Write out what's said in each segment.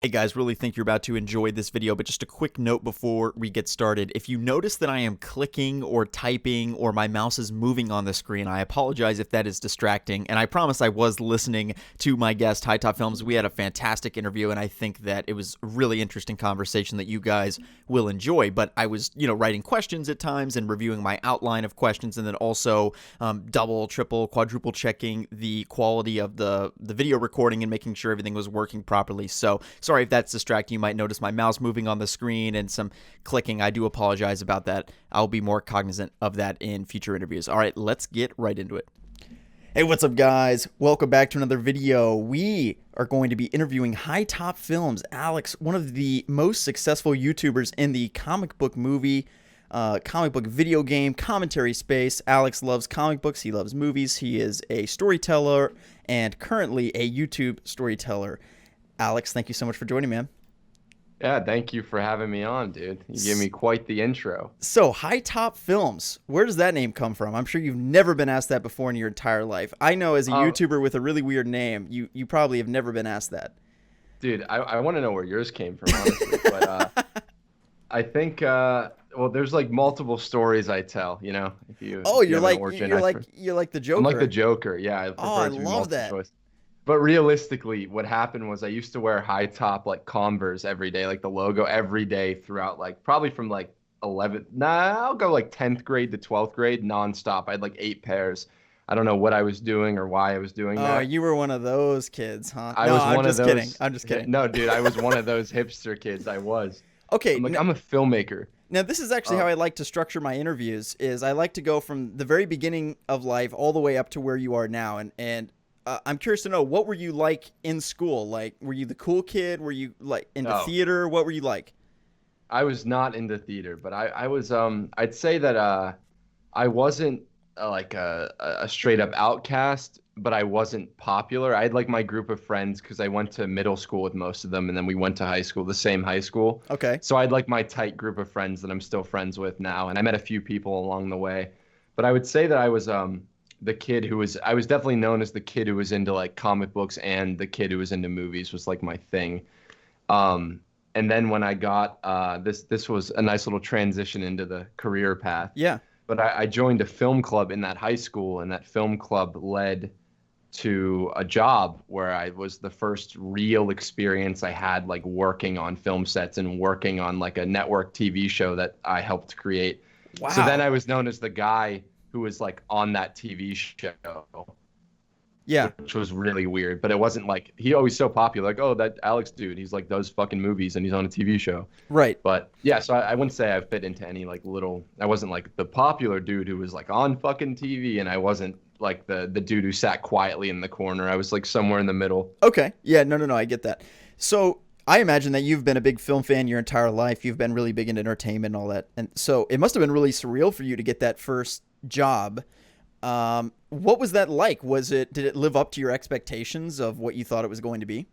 Hey guys, really think you're about to enjoy this video, but just a quick note before we get started. If you notice that I am clicking or typing or my mouse is moving on the screen, I apologize if that is distracting, and I promise I was listening to my guest, HiTop Films. We had a fantastic interview, and I think that it was a really interesting conversation that you guys will enjoy, but I was, writing questions at times and reviewing my outline of questions, and then also double, triple, quadruple checking the quality of the video recording and making sure everything was working properly. So sorry if that's distracting. You might notice my mouse moving on the screen and some clicking. I do apologize about that. I'll be more cognizant of that in future interviews. All right, let's get right into it. Hey, what's up, guys? Welcome back to another video. We are going to be interviewing HiTop Films. Alex, one of the most successful YouTubers in the comic book movie, comic book video game commentary space. Alex loves comic books. He loves movies. He is a storyteller and currently a YouTube storyteller. Alex, thank you so much for joining me, man. Yeah, thank you for having me on, dude. You gave me quite the intro. So, HiTop Films, where does that name come from? I'm sure you've never been asked that before in your entire life. I know as a Um, YouTuber with a really weird name, you probably have never been asked that. Dude, I want to know where yours came from, honestly. But I think well, there's like multiple stories I tell, if you Oh, if you have an origin. you're like the I'm like the Joker. Joker. Yeah, I Oh, I prefer it to be love multiple that. choice. But realistically, what happened was I used to wear high top like Converse every day, like the logo every day throughout like probably from like 11th, I'll go like 10th grade to 12th grade nonstop. I had like 8 pairs. I don't know what I was doing or why I was doing Oh, that. you were one of those kids, huh? I No, was I'm one of just kidding. those. I'm just kidding. No, dude, I was one of those hipster kids. I was. Okay, I'm like, I'm a filmmaker. now this is actually how Um, I like to structure my interviews. Is I like to go from the very beginning of life all the way up to where you are now, and I'm curious to know, what were you like in school? Like, were you the cool kid? Were you like into oh, theater? What were you like? I was not into theater, but I was I'd say that I wasn't like a straight up outcast, but I wasn't popular. I had like my group of friends because I went to middle school with most of them, and then we went to high school, the same high school. Okay. So I had like my tight group of friends that I'm still friends with now, and I met a few people along the way. But I would say that I was the kid who was I was definitely known as the kid who was into like comic books, and the kid who was into movies was like my thing. Um, and then when I got this was a nice little transition into the career path. Yeah. But I joined a film club in that high school, and that film club led to a job where I was the first real experience I had like working on film sets and working on like a network TV show that I helped create. So then Wow. I was known as the guy who was like on that TV show, Yeah. which was really weird. But it wasn't like he always so popular, like, oh, that Alex dude, he's like does fucking movies and he's on a TV show. Right. But yeah, so I wouldn't say I fit into any like little. I wasn't like the popular dude who was like on fucking TV, and I wasn't like the dude who sat quietly in the corner. I was like somewhere in the middle. Okay. Yeah. No. No. No. I get that. So I imagine that you've been a big film fan your entire life. You've been really big into entertainment and all that, and so it must have been really surreal for you to get that first job. What was that like? Did it live up to your expectations of what you thought it was going to be?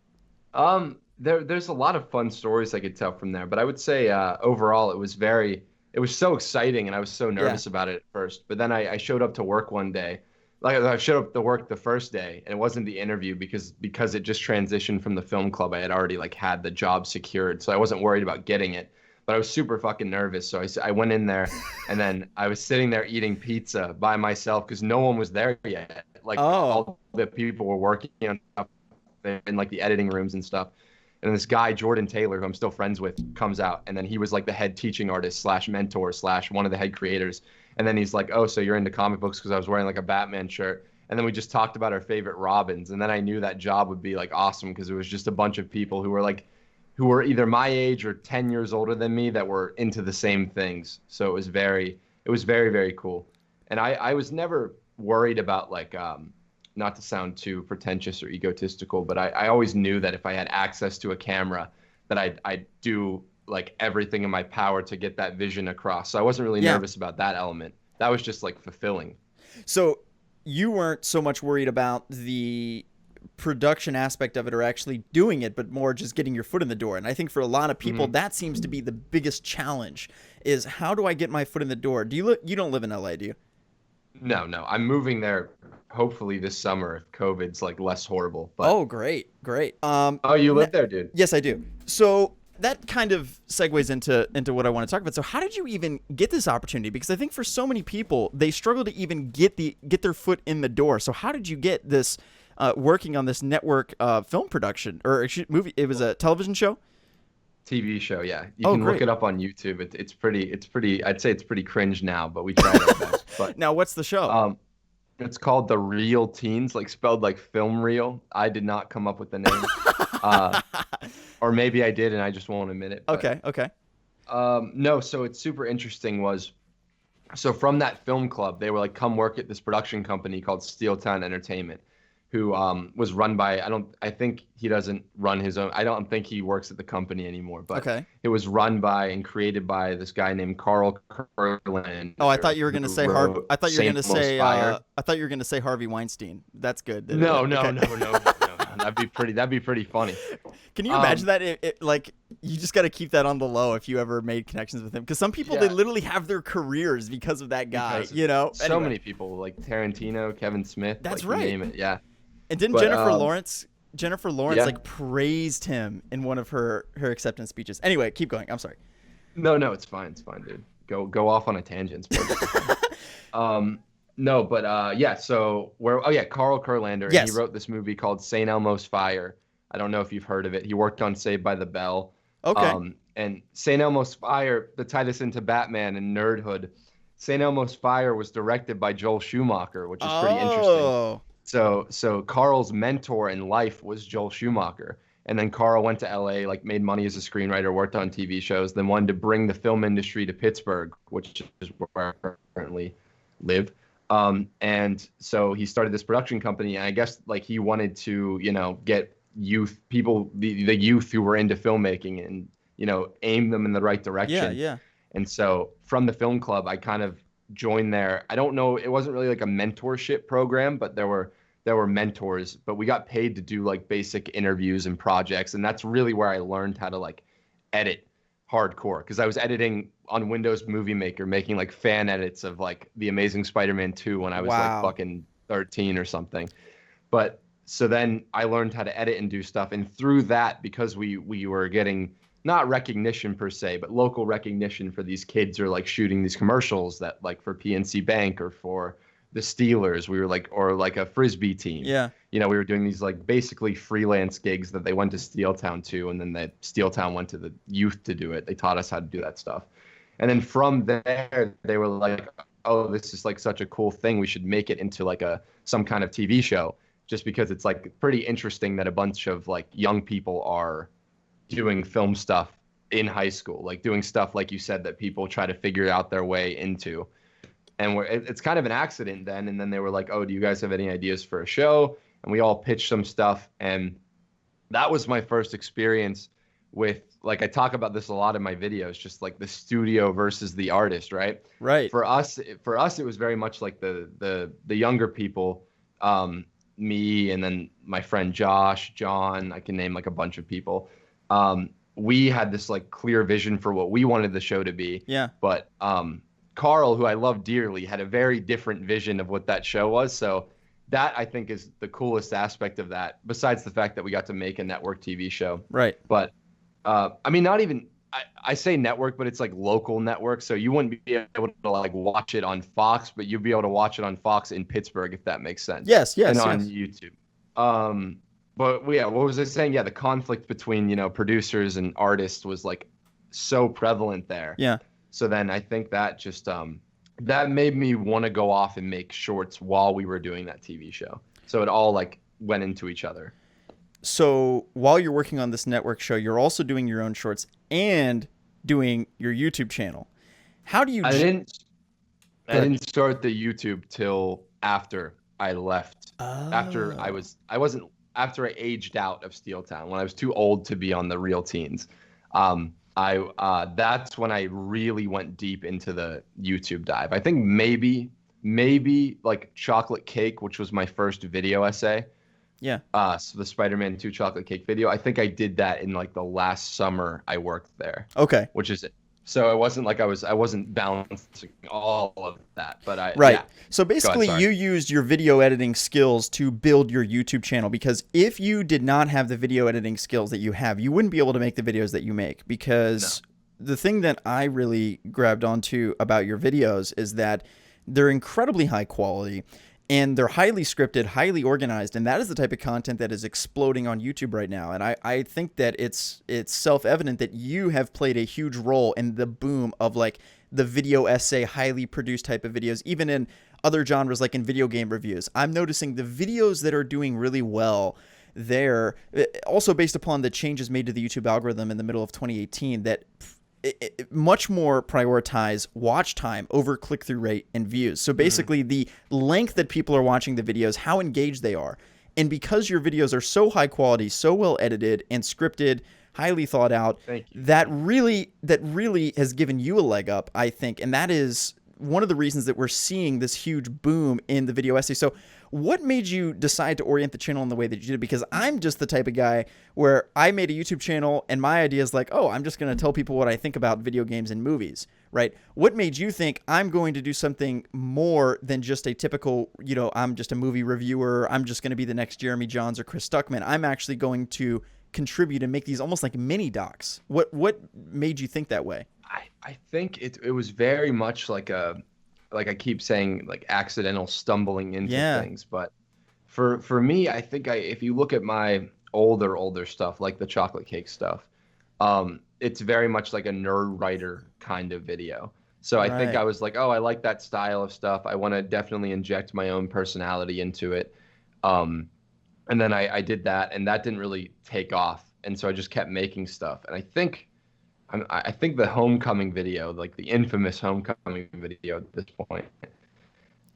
There's a lot of fun stories I could tell from there, but I would say overall it was so exciting, and I was so Yeah. nervous about it at first. But then I showed up to work one day, like I showed up to work the first day, and it wasn't the interview because it just transitioned from the film club. I had already like had the job secured, so I wasn't worried about getting it. But I was super fucking nervous, so I went in there, and then I was sitting there eating pizza by myself because no one was there yet. Like Oh. all the people were working on stuff in like the editing rooms and stuff. And this guy, Jordan Taylor, who I'm still friends with, comes out. And then he was like the head teaching artist slash mentor slash one of the head creators. And then he's like, oh, so you're into comic books because I was wearing like a Batman shirt. And then we just talked about our favorite Robins. And then I knew that job would be like awesome because it was just a bunch of people who were either my age or 10 years older than me that were into the same things. So it was very, very cool. And I was never worried about like, not to sound too pretentious or egotistical, but I always knew that if I had access to a camera, that I'd do like everything in my power to get that vision across. So I wasn't really Yeah. nervous about that element. That was just like fulfilling. So you weren't so much worried about the production aspect of it or actually doing it, but more just getting your foot in the door. And I think for a lot of people, hmm that seems to be the biggest challenge: is how do I get my foot in the door? You don't live in LA, do you? No, no, I'm moving there hopefully this summer if COVID's like less horrible. But Oh, great, great. oh, you live there, dude. Yes, I do. So that kind of segues into what I want to talk about. So how did you even get this opportunity? Because I think for so many people, they struggle to even get their foot in the door. So how did you get this working on this network film production or movie? It was a television show. TV show, yeah. You Oh, can look great. it up on YouTube. It's pretty. I'd say it's pretty cringe now, but we tried our best. But Now, what's the show? um, it's called The Real Teens, like spelled like film reel. I did not come up with the name. Uh, or maybe I did and I just won't admit it. But Okay, okay. no, so it's super interesting was so from that film club, they were like, come work at this production company called Steel Town Entertainment, who was run by I think he doesn't run his own. I don't think he works at the company anymore, but Okay. it was run by and created by this guy named Carl Kurland. Oh, I thought you were gonna say Harvey. I thought you were gonna say. Fire. I thought you were gonna say Harvey Weinstein. That's good. No, no, Okay. no, no, no, no. That'd be pretty funny. Can you imagine that? Like you just got to keep that on the low if you ever made connections with him. Because some people they Yeah. literally have their careers because of that guy. Because You know. So Anyway. many people like Tarantino, Kevin Smith. That's like, right. You name it, yeah. And didn't But, Jennifer Lawrence yeah. like praised him in one of her acceptance speeches. Anyway, keep going. I'm sorry. No, no, it's fine, dude. Go off on a tangent. It's perfectly fine. No, but yeah. So where? Oh yeah, Carl Kurlander. Yes. And he wrote this movie called St. Elmo's Fire. I don't know if you've heard of it. He worked on Saved by the Bell. Okay. And St. Elmo's Fire, to tie this into Batman and nerdhood, St. Elmo's Fire was directed by Joel Schumacher, which is pretty interesting. Oh. So Carl's mentor in life was Joel Schumacher. And then Carl went to LA, like made money as a screenwriter, worked on TV shows, then wanted to bring the film industry to Pittsburgh, which is where I currently live. And so he started this production company. And I guess like he wanted to, get people, the youth who were into filmmaking and, aim them in the right direction. Yeah. Yeah. And so from the film club, I kind of joined there. I don't know, it wasn't really like a mentorship program, but there were mentors, but we got paid to do like basic interviews and projects. And that's really where I learned how to like edit hardcore, because I was editing on Windows Movie Maker, making like fan edits of like The Amazing Spider-Man 2 when I was Wow. like fucking 13 or something. But so then I learned how to edit and do stuff. And through that, because we were getting not recognition per se, but local recognition for these kids or like shooting these commercials that like for PNC Bank or for the Steelers, we were like, or like a Frisbee team. Yeah. We were doing these like basically freelance gigs that they went to Steel Town to, and then the Steel Town went to the youth to do it. They taught us how to do that stuff. And then from there, they were like, oh, this is like such a cool thing. We should make it into like some kind of TV show, just because it's like pretty interesting that a bunch of like young people are doing film stuff in high school, like doing stuff, like you said, that people try to figure out their way into. And it's kind of an accident then. And then they were like, oh, do you guys have any ideas for a show? And we all pitched some stuff. And that was my first experience with, like, I talk about this a lot in my videos, just like the studio versus the artist, right? Right. For us, it was very much like the younger people, me, and then my friend Josh, John, I can name like a bunch of people. We had this like clear vision for what we wanted the show to be. Yeah. But Carl, who I love dearly, had a very different vision of what that show was. So that, I think, is the coolest aspect of that, besides the fact that we got to make a network TV show. Right. But I mean, not even, I say network, but it's like local network. So you wouldn't be able to like watch it on Fox, but you'd be able to watch it on Fox in Pittsburgh, if that makes sense. Yes. Yes. And on yes. YouTube. But yeah, what was I saying? Yeah, the conflict between, producers and artists was like so prevalent there. Yeah. So then I think that just that made me want to go off and make shorts while we were doing that TV show. So it all like went into each other. So while you're working on this network show, you're also doing your own shorts and doing your YouTube channel. How do you? I didn't start the YouTube till after I left. Oh. After I aged out of Steel Town, when I was too old to be on the Real Teens. That's when I really went deep into the YouTube dive. I think maybe like Chocolate Cake, which was my first video essay. Yeah. So the Spider-Man 2 Chocolate Cake video, I think I did that in like the last summer I worked there. Okay. Which is So it wasn't like I wasn't balancing all of that, but Right. yeah. So Go ahead, basically, sorry. you used your video editing skills to build your YouTube channel, because if you did not have the video editing skills that you have, you wouldn't be able to make the videos that you make. No. Because the thing that I really grabbed onto about your videos is that they're incredibly high quality and they're highly scripted, highly organized, and that is the type of content that is exploding on YouTube right now. And I think that it's self-evident that you have played a huge role in the boom of like the video essay, highly produced type of videos, even in other genres like in video game reviews. I'm noticing the videos that are doing really well there, also based upon the changes made to the YouTube algorithm in the middle of 2018, that much more prioritize watch time over click-through rate and views. So basically the length that people are watching the videos, how engaged they are. And because your videos are so high quality, so well edited and scripted, highly thought out, Thank you. that really has given you a leg up, I think. And that is one of the reasons that we're seeing this huge boom in the video essay. So what made you decide to orient the channel in the way that you did? Because I'm just the type of guy where I made a YouTube channel and my idea is like, oh, I'm just going to tell people what I think about video games and movies, right? What made you think I'm going to do something more than just a typical, I'm just a movie reviewer, I'm just going to be the next Jeremy Jahns or Chris Stuckman. I'm actually going to contribute and make these almost like mini docs. What made you think that way? I think it was very much like I keep saying, like accidental stumbling into Yeah. things. But for me, I think if you look at my older stuff, like the chocolate cake stuff, it's very much like a nerd writer kind of video. So I think Right. I was like, oh, I like that style of stuff. I want to definitely inject my own personality into it. Um, and then I did that, and that didn't really take off. And so I just kept making stuff. And I think the homecoming video, like the infamous homecoming video at this point,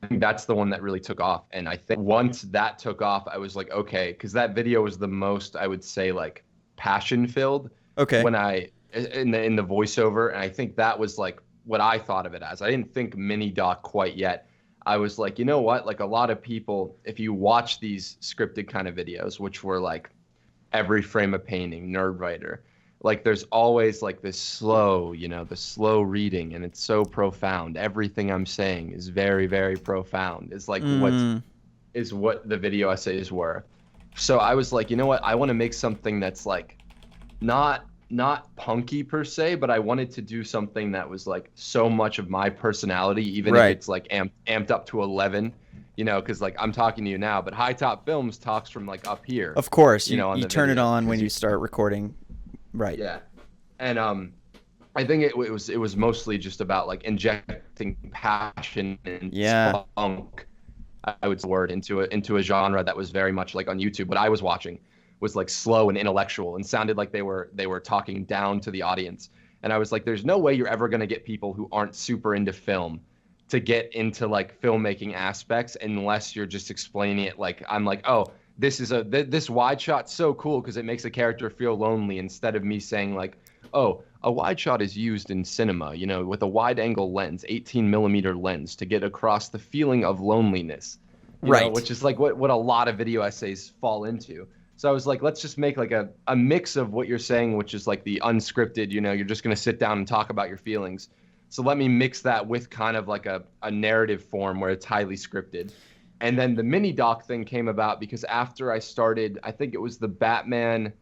I think that's the one that really took off. And I think once that took off, I was like, okay, because that video was the most, I would say, like passion filled Okay. when in the voiceover. And I think that was like what I thought of it as. I didn't think mini doc quite yet. I was like, you know what? Like a lot of people, if you watch these scripted kind of videos, which were like every frame of painting, nerd writer, like there's always like this slow, the slow reading, and it's so profound. Everything I'm saying is very, very profound. Is like Mm, what the video essays were. So I was like, you know what? I want to make something that's like not punky per se, but I wanted to do something that was like so much of my personality, even if right. it's like amped up to 11, because like I'm talking to you now, but HiTop Films talks from like up here, Of course, you on you the turn it video, on when because you start recording. Right. yeah. And I think it was mostly just about like injecting passion and Yeah. spunk, I would say, word into a genre that was very much like on YouTube. What I was watching was like slow and intellectual and sounded like they were talking down to the audience. And I was like, there's no way you're ever gonna get people who aren't super into film to get into like filmmaking aspects unless you're just explaining it like I'm like, oh, this wide shot's so cool because it makes a character feel lonely, instead of me saying like, oh, a wide shot is used in cinema, with a wide angle lens, 18 millimeter lens, to get across the feeling of loneliness, Right. which is like what a lot of video essays fall into. So I was like, let's just make like a mix of what you're saying, which is like the unscripted, you're just going to sit down and talk about your feelings. So let me mix that with kind of like a narrative form where it's highly scripted. And then the mini doc thing came about because after I started, I think it was the Batman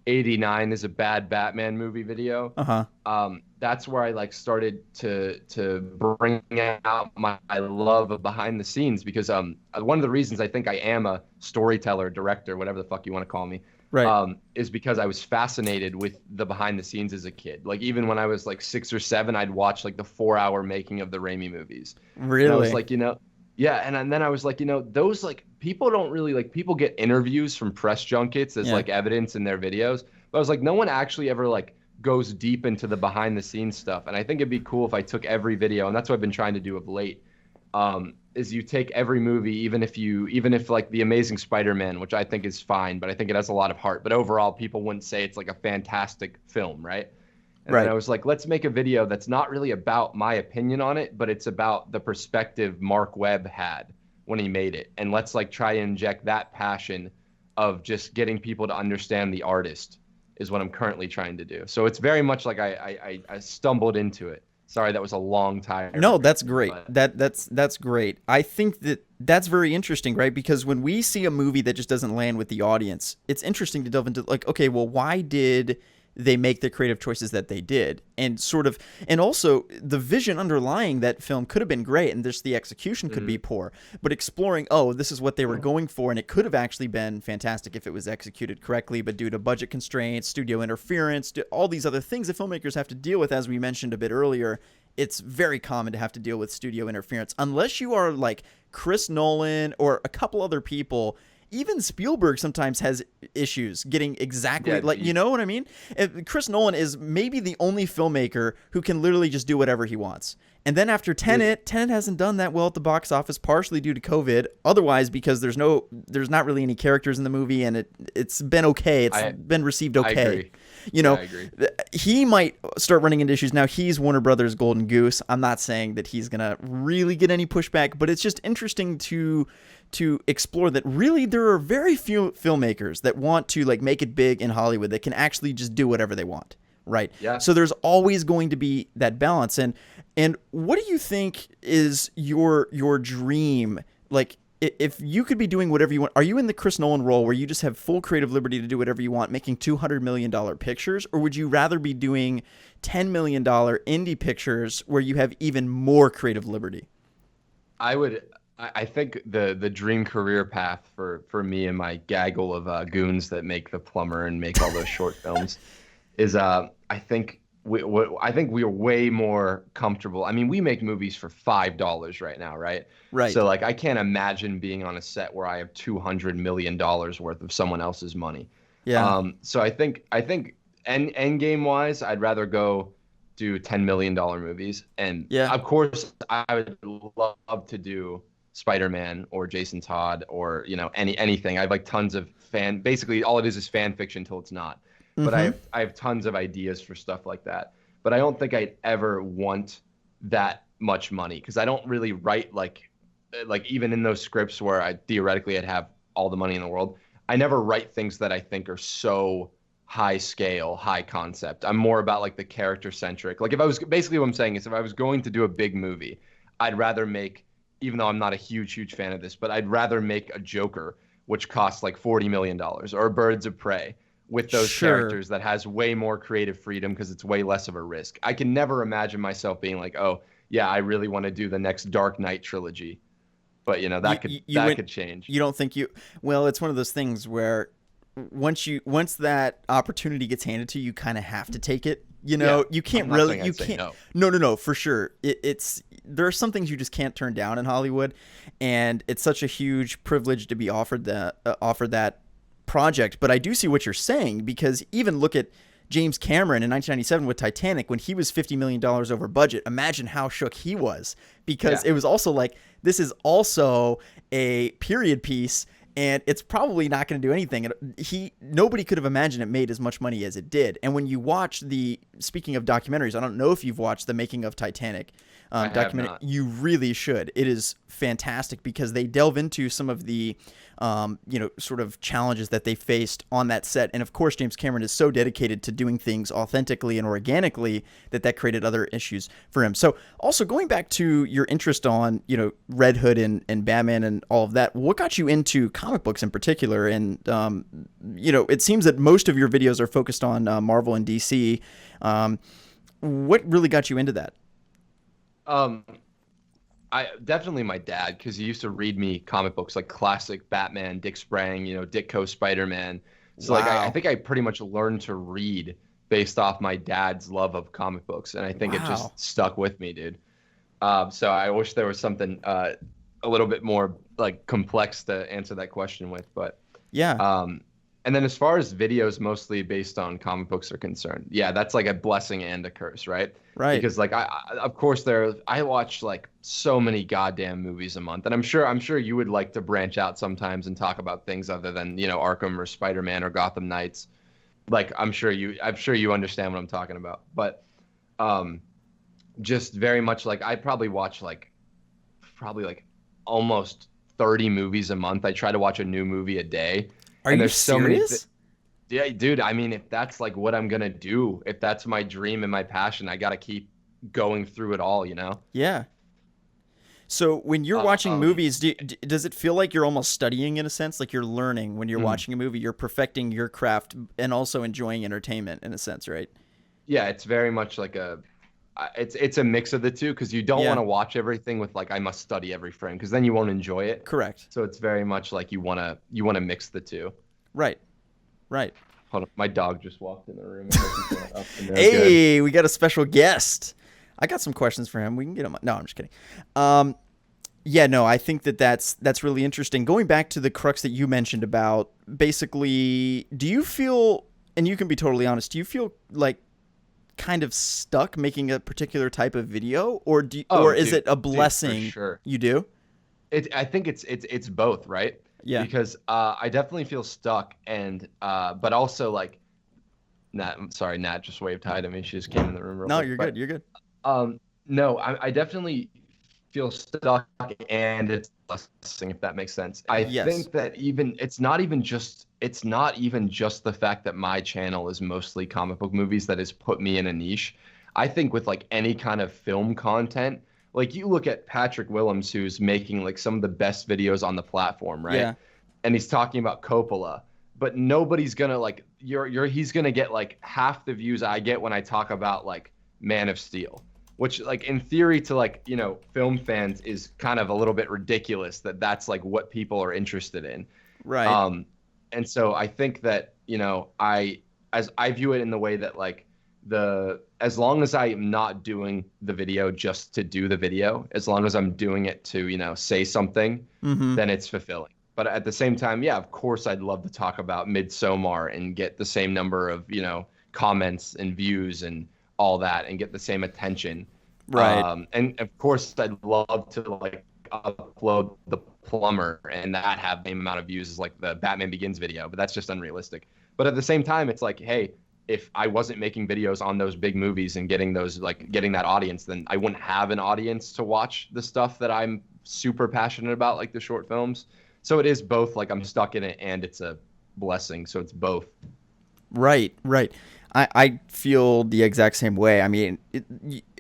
89 is a bad Batman movie video. Uh-huh. That's where I like started to bring out my love of behind the scenes, because one of the reasons I think I am a storyteller, director, whatever the fuck you want to call me, Right. is because I was fascinated with the behind the scenes as a kid. Like even when I was like 6 or 7, I'd watch like the 4-hour making of the Raimi movies. And I was Really? like, yeah, and then I was like, those like people don't really like people get interviews from press junkets as Yeah. like evidence in their videos, but I was like, no one actually ever like goes deep into the behind the scenes stuff. And I think it'd be cool if I took every video, and that's what I've been trying to do of late. Is you take every movie, even if like The Amazing Spider-Man, which I think is fine, but I think it has a lot of heart. But overall, people wouldn't say it's like a fantastic film, right? And then Right. I was like, let's make a video that's not really about my opinion on it, but it's about the perspective Mark Webb had when he made it. And let's like try and inject that passion of just getting people to understand the artist is what I'm currently trying to do. So it's very much like I stumbled into it. Sorry, that was a long No, tirade, that's great. but That's great. I think that's very interesting, right? Because when we see a movie that just doesn't land with the audience, it's interesting to delve into like, okay, well, why did they make the creative choices that they did? And sort of, and also the vision underlying that film could have been great, and just the execution could be poor. But exploring, oh, this is what they were going for, and it could have actually been fantastic if it was executed correctly, but due to budget constraints, studio interference, all these other things that filmmakers have to deal with, as we mentioned a bit earlier, it's very common to have to deal with studio interference. Unless you are like Chris Nolan or a couple other people, even Spielberg sometimes has issues getting exactly like, you know what I mean? Chris Nolan is maybe the only filmmaker who can literally just do whatever he wants. And then after Tenet hasn't done that well at the box office, partially due to COVID. Otherwise, because there's not really any characters in the movie, and it's been okay. It's been received okay. I agree. You know, I agree. He might start running into issues. Now, he's Warner Brothers' golden goose. I'm not saying that he's going to really get any pushback, but it's just interesting to explore that really there are very few filmmakers that want to like make it big in Hollywood that can actually just do whatever they want, right? Yeah. So there's always going to be that balance. And what do you think is your dream? Like, if you could be doing whatever you want, are you in the Chris Nolan role where you just have full creative liberty to do whatever you want, making $200 million pictures? Or would you rather be doing $10 million indie pictures where you have even more creative liberty? I think the dream career path for me and my gaggle of goons that make The Plumber and make all those short films is I think we are way more comfortable. I mean, we make movies for $5 right now, right? Right. So like, I can't imagine being on a set where I have $200 million worth of someone else's money. Yeah. So I think end game wise, I'd rather go do $10 million movies. And of course, I would love to do Spider-Man or Jason Todd or, you know, anything. I have like tons of basically all it is fan fiction till it's not. But I have tons of ideas for stuff like that. But I don't think I'd ever want that much money because I don't really write like even in those scripts where I'd have all the money in the world. I never write things that I think are so high scale, high concept. I'm more about like the character centric. Like if I was basically what I'm saying is if I was going to do a big movie, I'd rather make, even though I'm not a huge fan of this, but I'd rather make a Joker, which costs like $40 million, or Birds of Prey, with those characters that has way more creative freedom because it's way less of a risk. I can never imagine myself being like, oh yeah, I really want to do the next Dark Knight trilogy. But you know, that could change. You don't think well, it's one of those things where once that opportunity gets handed to you, you kind of have to take it. You know, you can't really, you can't. No, for sure. There are some things you just can't turn down in Hollywood, and it's such a huge privilege to be offered that project. But I do see what you're saying, because even look at James Cameron in 1997 with Titanic when he was $50 million over budget. Imagine how shook he was, because it was also like, this is also a period piece and it's probably not going to do anything. Nobody could have imagined it made as much money as it did. And when you watch speaking of documentaries, I don't know if you've watched the Making of Titanic documentary. You really should. It is fantastic because they delve into some of the sort of challenges that they faced on that set. And of course, James Cameron is so dedicated to doing things authentically and organically that created other issues for him. So also going back to your interest on, Red Hood and Batman and all of that, what got you into comic books in particular? And, it seems that most of your videos are focused on Marvel and DC. What really got you into that? I definitely my dad, because he used to read me comic books like classic Batman, Dick Sprang, Ditko Spider-Man. So like I think I pretty much learned to read based off my dad's love of comic books, and I think it just stuck with me, dude. So I wish there was something a little bit more like complex to answer that question with, but yeah. And then as far as videos mostly based on comic books are concerned, that's like a blessing and a curse, right? Right. Because like of course I watch like so many goddamn movies a month, and I'm sure you would like to branch out sometimes and talk about things other than Arkham or Spider-Man or Gotham Knights. Like I'm sure you understand what I'm talking about, but just very much like I probably watch like almost 30 movies a month. I try to watch a new movie a day. Are you serious? Yeah, dude, I mean, if that's like what I'm gonna do, if that's my dream and my passion, I gotta keep going through it all, you know? Yeah. So when you're watching Um, movies, does it feel like you're almost studying in a sense? Like you're learning when you're mm, watching a movie, you're perfecting your craft and also enjoying entertainment in a sense, right? yeah, it's very much like it's a mix of the two because you don't want Yeah, to watch everything with like I must study every frame because then you won't enjoy it. correct. So it's very much like you wanna mix the two. Right, right. Hold on, my dog just walked in the room. I hope he's not up in there. Good. Hey, we got a special guest. I got some questions for him. We can get him. No, I'm just kidding. Um, yeah, no, I think that's really interesting. Going back to the crux that you mentioned about basically, do you feel, and you can be totally honest, do you feel like kind of stuck making a particular type of video, or Oh, or is dude, it a for blessing? sure. You do? I think it's both, right? Yeah. Because I definitely feel stuck, and but also like Nat. I'm sorry, Nat just waved hi to me. She just came in the room real No, quick. you're good. But You're good. no, I definitely feel stuck, and it's a blessing if that makes sense. I Yes. think that even it's not even just the fact that my channel is mostly comic book movies that has put me in a niche. I think with like any kind of film content, like you look at Patrick Willems, who's making like some of the best videos on the platform, right? Yeah. And he's talking about Coppola, but nobody's gonna like he's gonna get like half the views I get when I talk about like Man of Steel, which like in theory to like film fans is kind of a little bit ridiculous that that's like what people are interested in. Right. um and so I think that I view it in the way that like the as long as I am not doing the video just to do the video, as long as I'm doing it to say something, Mm-hmm. then it's fulfilling. But at the same time, yeah, of course I'd love to talk about Midsommar and get the same number of comments and views and all that and get the same attention. Right. And of course I'd love to like upload the plumber and that have the same amount of views as like the Batman Begins video, but that's just unrealistic. But at the same time, it's like, hey, if I wasn't making videos on those big movies and getting that audience, then I wouldn't have an audience to watch the stuff that I'm super passionate about, like the short films. So it is both like I'm stuck in it and it's a blessing. So it's both. Right, right. I feel the exact same way. I mean,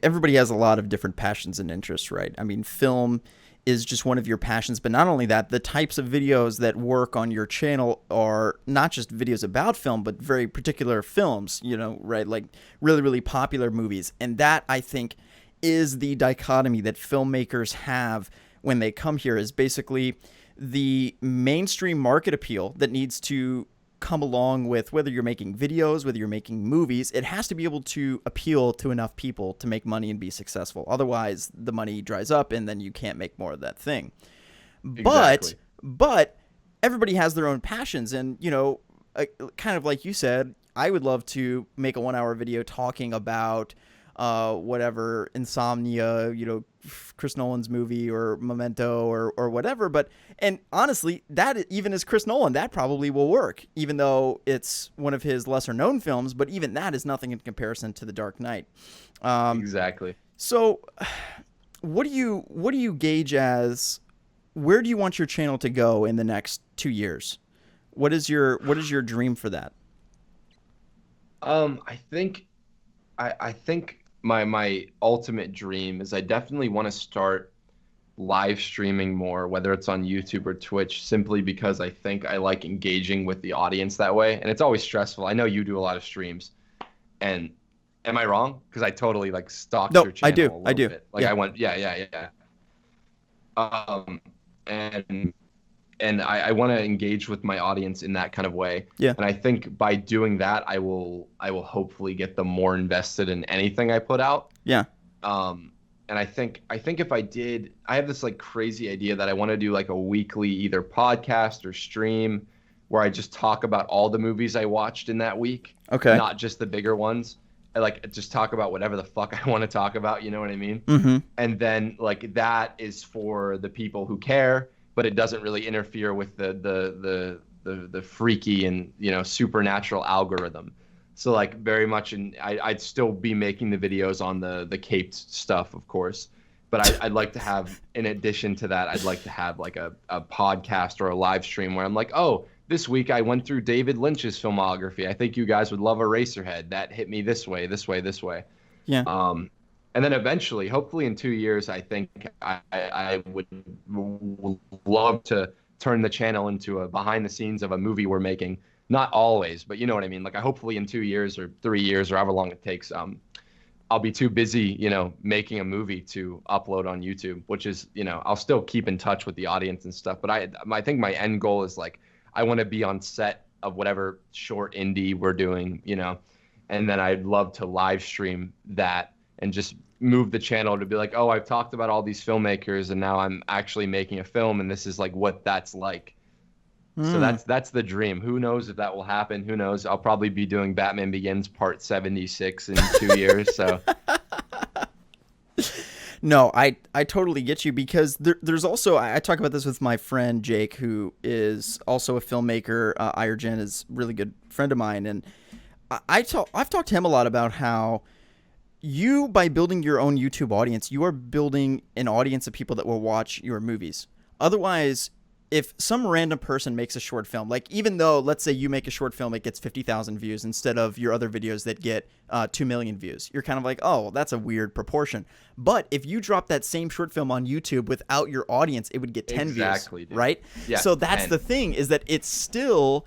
everybody has a lot of different passions and interests, right? I mean, film is just one of your passions, but not only that, the types of videos that work on your channel are not just videos about film, but very particular films, right? Like really, really popular movies. And that, I think, is the dichotomy that filmmakers have when they come here, is basically the mainstream market appeal that needs to come along with whether you're making videos, whether you're making movies. It has to be able to appeal to enough people to make money and be successful. Otherwise, the money dries up and then you can't make more of that thing. But Exactly. but everybody has their own passions, and kind of like you said, I would love to make a 1 hour video talking about whatever, Insomnia, Chris Nolan's movie, or Memento, or whatever. But, and honestly, that even as Chris Nolan, that probably will work, even though it's one of his lesser known films. But even that is nothing in comparison to The Dark Knight. Exactly. So, what do you gauge as, where do you want your channel to go in the next 2 years? What is your dream for that? I think my ultimate dream is I definitely want to start live streaming more, whether it's on YouTube or Twitch, simply because I think I like engaging with the audience that way. And it's always stressful. I know you do a lot of streams, and am I wrong? Because I totally like stalked No, your I channel do. a I little do. bit. Like Yeah. I went, yeah, yeah, yeah. Um, and I want to engage with my audience in that kind of way. Yeah. And I think by doing that, I will hopefully get them more invested in anything I put out. Yeah. And I think if I have this like crazy idea that I want to do like a weekly either podcast or stream where I just talk about all the movies I watched in that week, Okay. not just the bigger ones. I like just talk about whatever the fuck I want to talk about, you know what I mean? Mm-hmm. And then like that is for the people who care, but it doesn't really interfere with the freaky and supernatural algorithm. So like very much I'd still be making the videos on the caped stuff, of course, but I'd like to have, in addition to that, I'd like to have like a podcast or a live stream where I'm like, oh, this week I went through David Lynch's filmography. I think you guys would love Eraserhead. That hit me this way, this way, this way. Yeah. And then eventually, hopefully in 2 years, I think I would love to turn the channel into a behind the scenes of a movie we're making. Not always, but you know what I mean. Like, I hopefully in 2 years or 3 years or however long it takes, I'll be too busy, making a movie to upload on YouTube, which is, I'll still keep in touch with the audience and stuff. But I think my end goal is like, I want to be on set of whatever short indie we're doing, and then I'd love to live stream that and just move the channel to be like, oh, I've talked about all these filmmakers and now I'm actually making a film and this is like what that's like. So that's the dream. Who knows if that will happen? Who knows? I'll probably be doing Batman Begins Part 76 in 2 years. So no, I totally get you, because there's also, I talk about this with my friend Jake, who is also a filmmaker. Ayerjan is a really good friend of mine, and I've talked to him a lot about how you, by building your own YouTube audience, you are building an audience of people that will watch your movies. Otherwise, if some random person makes a short film, like, even though, let's say you make a short film, it gets 50,000 views instead of your other videos that get 2 million views, you're kind of like, oh, well, that's a weird proportion. But if you drop that same short film on YouTube without your audience, it would get 10 views, dude. Right? Yeah, so that's 10. The thing, is that it still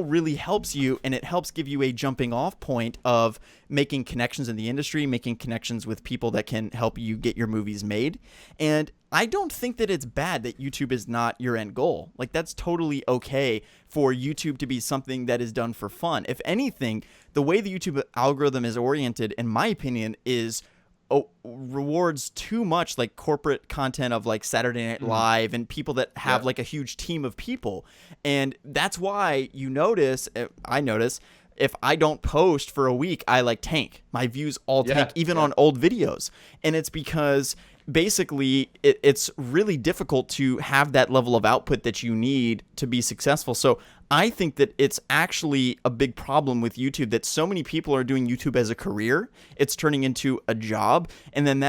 really helps you, and it helps give you a jumping off point of making connections in the industry, making connections with people that can help you get your movies made. And I don't think that it's bad that YouTube is not your end goal. Like, that's totally okay for YouTube to be something that is done for fun. If anything, the way the YouTube algorithm is oriented, in my opinion, is rewards too much like corporate content of like Saturday Night Live and people that have like a huge team of people. And that's why I notice if I don't post for a week, I like tank. My views all tank, even on old videos. And it's because basically it's really difficult to have that level of output that you need to be successful. So I think that it's actually a big problem with YouTube that so many people are doing YouTube as a career. It's turning into a job, and then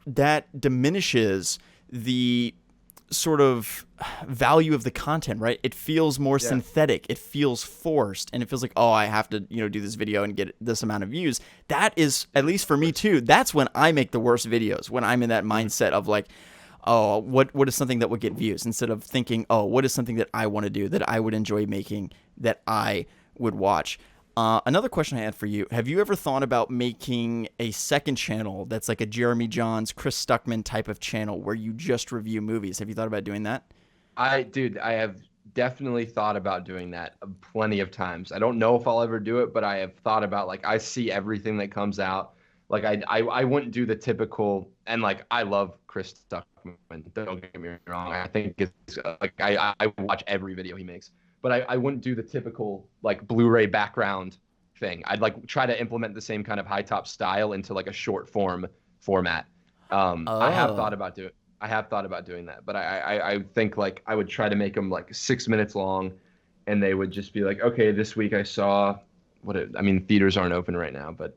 that diminishes the sort of value of the content, right? It feels more synthetic. It feels forced, and it feels like, oh, I have to, do this video and get this amount of views. That is, at least for me too, that's when I make the worst videos, when I'm in that mindset of like, oh, what is something that would get views, instead of thinking, oh, what is something that I want to do, that I would enjoy making, that I would watch. Another question I had for you: have you ever thought about making a second channel that's like a Jeremy Jahns, Chris Stuckman type of channel where you just review movies? Have you thought about doing that? I have definitely thought about doing that plenty of times. I don't know if I'll ever do it, but I have thought about, like, I see everything that comes out. Like, I wouldn't do the typical, and like, I love Chris Stuckman, don't get me wrong. I think it's like, I watch every video he makes, but I wouldn't do the typical like Blu-ray background thing. I'd like try to implement the same kind of HiTop style into like a short form format. I have thought about doing that, but I think like I would try to make them like 6 minutes long, and they would just be like, okay, this week I saw theaters aren't open right now, but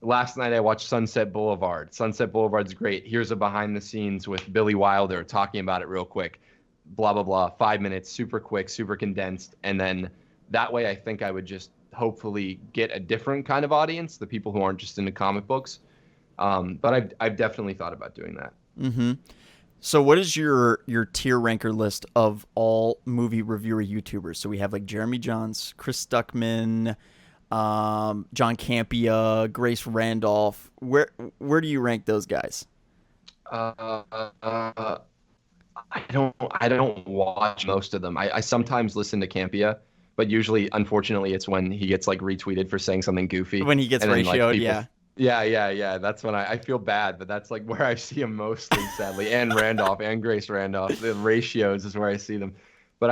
last night I watched Sunset Boulevard. Sunset Boulevard's great. Here's a behind the scenes with Billy Wilder talking about it real quick. Blah, blah, blah. 5 minutes, super quick, super condensed. And then that way I think I would just hopefully get a different kind of audience, the people who aren't just into comic books. But I've definitely thought about doing that. Mm-hmm. So what is your tier ranker list of all movie reviewer YouTubers? So we have like Jeremy Jahns, Chris Stuckman, John Campea, Grace Randolph. Where do you rank those guys? I don't watch most of them. I sometimes listen to Campea, but usually, unfortunately, it's when he gets like retweeted for saying something goofy. When he gets ratioed, Yeah. That's when I feel bad, but that's like where I see him mostly, sadly. And Randolph and Grace Randolph. The ratios is where I see them. But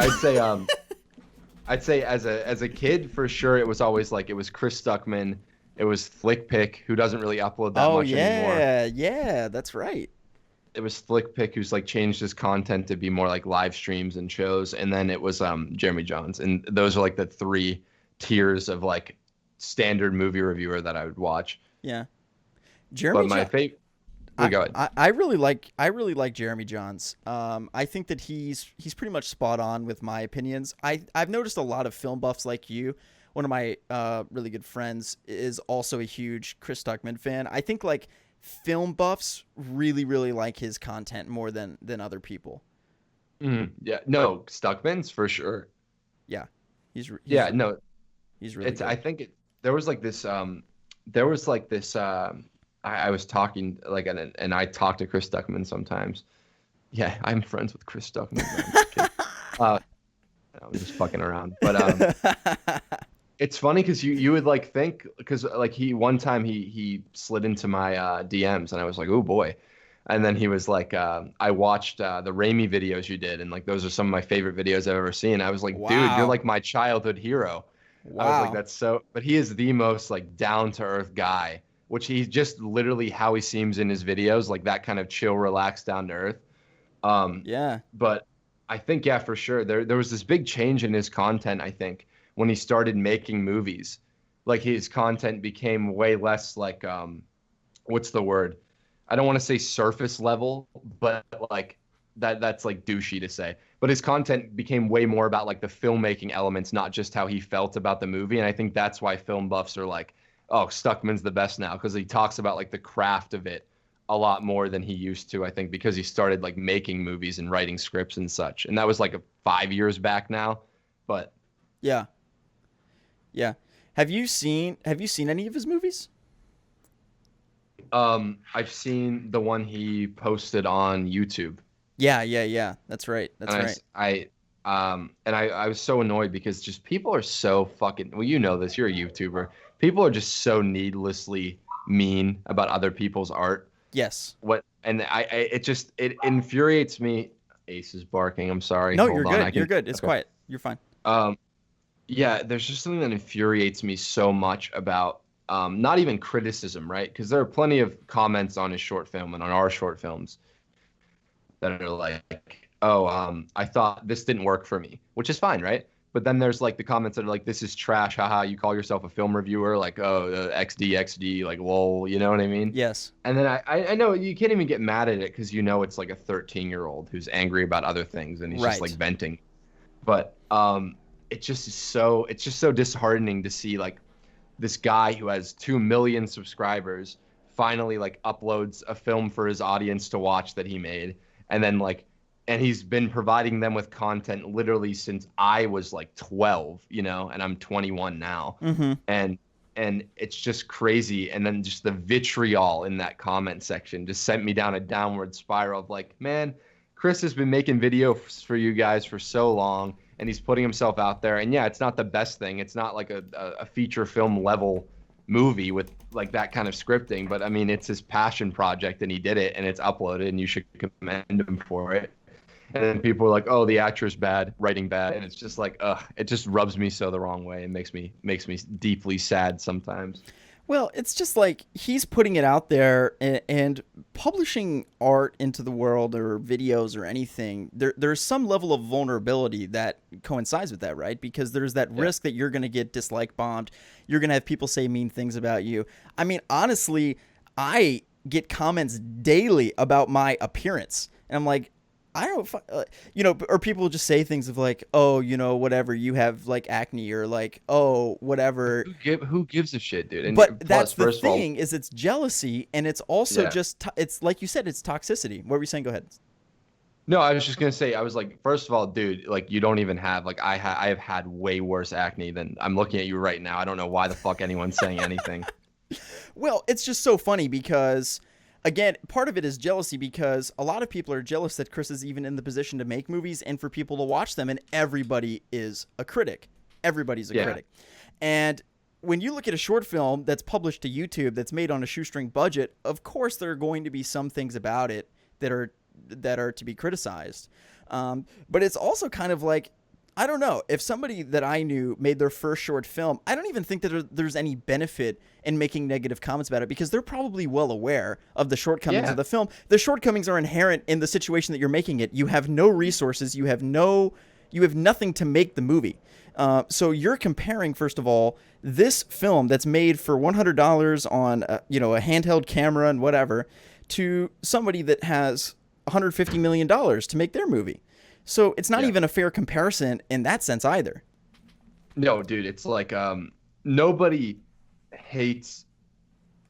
I'd say as a kid, for sure, it was always like, it was Chris Stuckman, it was FlickPick, who doesn't really upload that much anymore. Yeah, that's right. It was FlickPick, who's like changed his content to be more like live streams and shows, and then it was Jeremy Jahns, and those are like the 3 tiers of like standard movie reviewer that I would watch. Yeah, But my favorite. Well, go ahead. I really like Jeremy Jahns. I think that he's pretty much spot on with my opinions. I've noticed a lot of film buffs like you. One of my really good friends is also a huge Chris Stuckman fan. I think like film buffs really like his content more than other people. Yeah, no, Stuckman's for sure. Yeah, Yeah, no, he's really it's good. I think there was like this there was like this I was talking like and I talk to Chris Stuckman sometimes. Yeah, I'm friends with Chris Stuckman. No, I'm just kidding. Uh, I'm just fucking around. But it's funny because you would like think because like he one time he slid into my DMs and I was like, oh boy. And then he was like, I watched the Rami videos you did, and like those are some of my favorite videos I've ever seen. I was like, dude, you're Wow. like my childhood hero. I was like, Wow. that's so, but he is the most like down to earth guy, which he's just literally how he seems in his videos, like that kind of chill, relaxed, down to earth. Um, Yeah. but I think, yeah, for sure, there was this big change in his content, I think, when he started making movies. Like his content became way less like, what's the word? I don't want to say surface level, but like that's like douchey to say. But his content became way more about like the filmmaking elements, not just how he felt about the movie. And I think that's why film buffs are like, oh, Stuckman's the best now because he talks about like the craft of it a lot more than he used to, I think, because he started like making movies and writing scripts and such. And that was like 5 years back now. But Yeah. Yeah. Have you seen any of his movies? I've seen the one he posted on YouTube. Yeah. That's right. That's And right. I was so annoyed because just people are so fucking, well, you know this, you're a YouTuber. People are just so needlessly mean about other people's art. Yes. It infuriates me. Ace is barking. I'm sorry. No, Hold you're on. good. You're good. It's Okay. quiet. You're fine. Um, yeah, there's just something that infuriates me so much about not even criticism, right? Because there are plenty of comments on his short film and on our short films that are like, oh, I thought this didn't work for me, which is fine, right? But then there's like the comments that are like, this is trash, haha, you call yourself a film reviewer, like, oh, XD, like, lol, you know what I mean? Yes. And then I know you can't even get mad at it because you know it's like a 13-year-old who's angry about other things and he's just like Right. venting. But it's just so disheartening to see like this guy who has 2 million subscribers finally like uploads a film for his audience to watch that he made and then like and he's been providing them with content literally since I was like 12, you know, and I'm 21 now. Mm-hmm. And it's just crazy. And then just the vitriol in that comment section just sent me down a downward spiral of like, man, Chris has been making videos for you guys for so long and he's putting himself out there. And yeah, it's not the best thing. It's not like a feature film level movie with like that kind of scripting, but I mean, it's his passion project and he did it and it's uploaded and you should commend him for it. And then people are like, "Oh, the actor's bad, writing bad," and it's just like, ugh, it just rubs me so the wrong way and makes me deeply sad sometimes. Well, it's just like he's putting it out there and publishing art into the world or videos or anything. There's some level of vulnerability that coincides with that, right? Because there's that Yeah, risk that you're going to get dislike bombed. You're going to have people say mean things about you. I mean, honestly, I get comments daily about my appearance. And I'm like, I don't, or people just say things of like, oh, whatever, you have like acne or like, oh, whatever. who gives a shit, dude? But And plus, that's the first of all, thing is it's jealousy and it's also yeah. just, it's like you said, it's toxicity. What were you saying? Go ahead. No, I was just gonna say, I was like, first of all, dude, like you don't even have like I have had way worse acne than I'm looking at you right now. I don't know why the fuck anyone's saying anything. Well, it's just so funny because, again, part of it is jealousy because a lot of people are jealous that Chris is even in the position to make movies and for people to watch them, and everybody is a critic. Everybody's a Yeah, critic. And when you look at a short film that's published to YouTube that's made on a shoestring budget, of course there are going to be some things about it that are to be criticized. But it's also kind of like, I don't know. If somebody that I knew made their first short film, I don't even think that there's any benefit in making negative comments about it because they're probably well aware of the shortcomings of yeah, the film. The shortcomings are inherent in the situation that you're making it. You have no resources. You have nothing to make the movie. So you're comparing, first of all, this film that's made for $100 on a handheld camera and whatever to somebody that has $150 million to make their movie. So it's not even a fair comparison in that sense either. No, dude, it's like nobody hates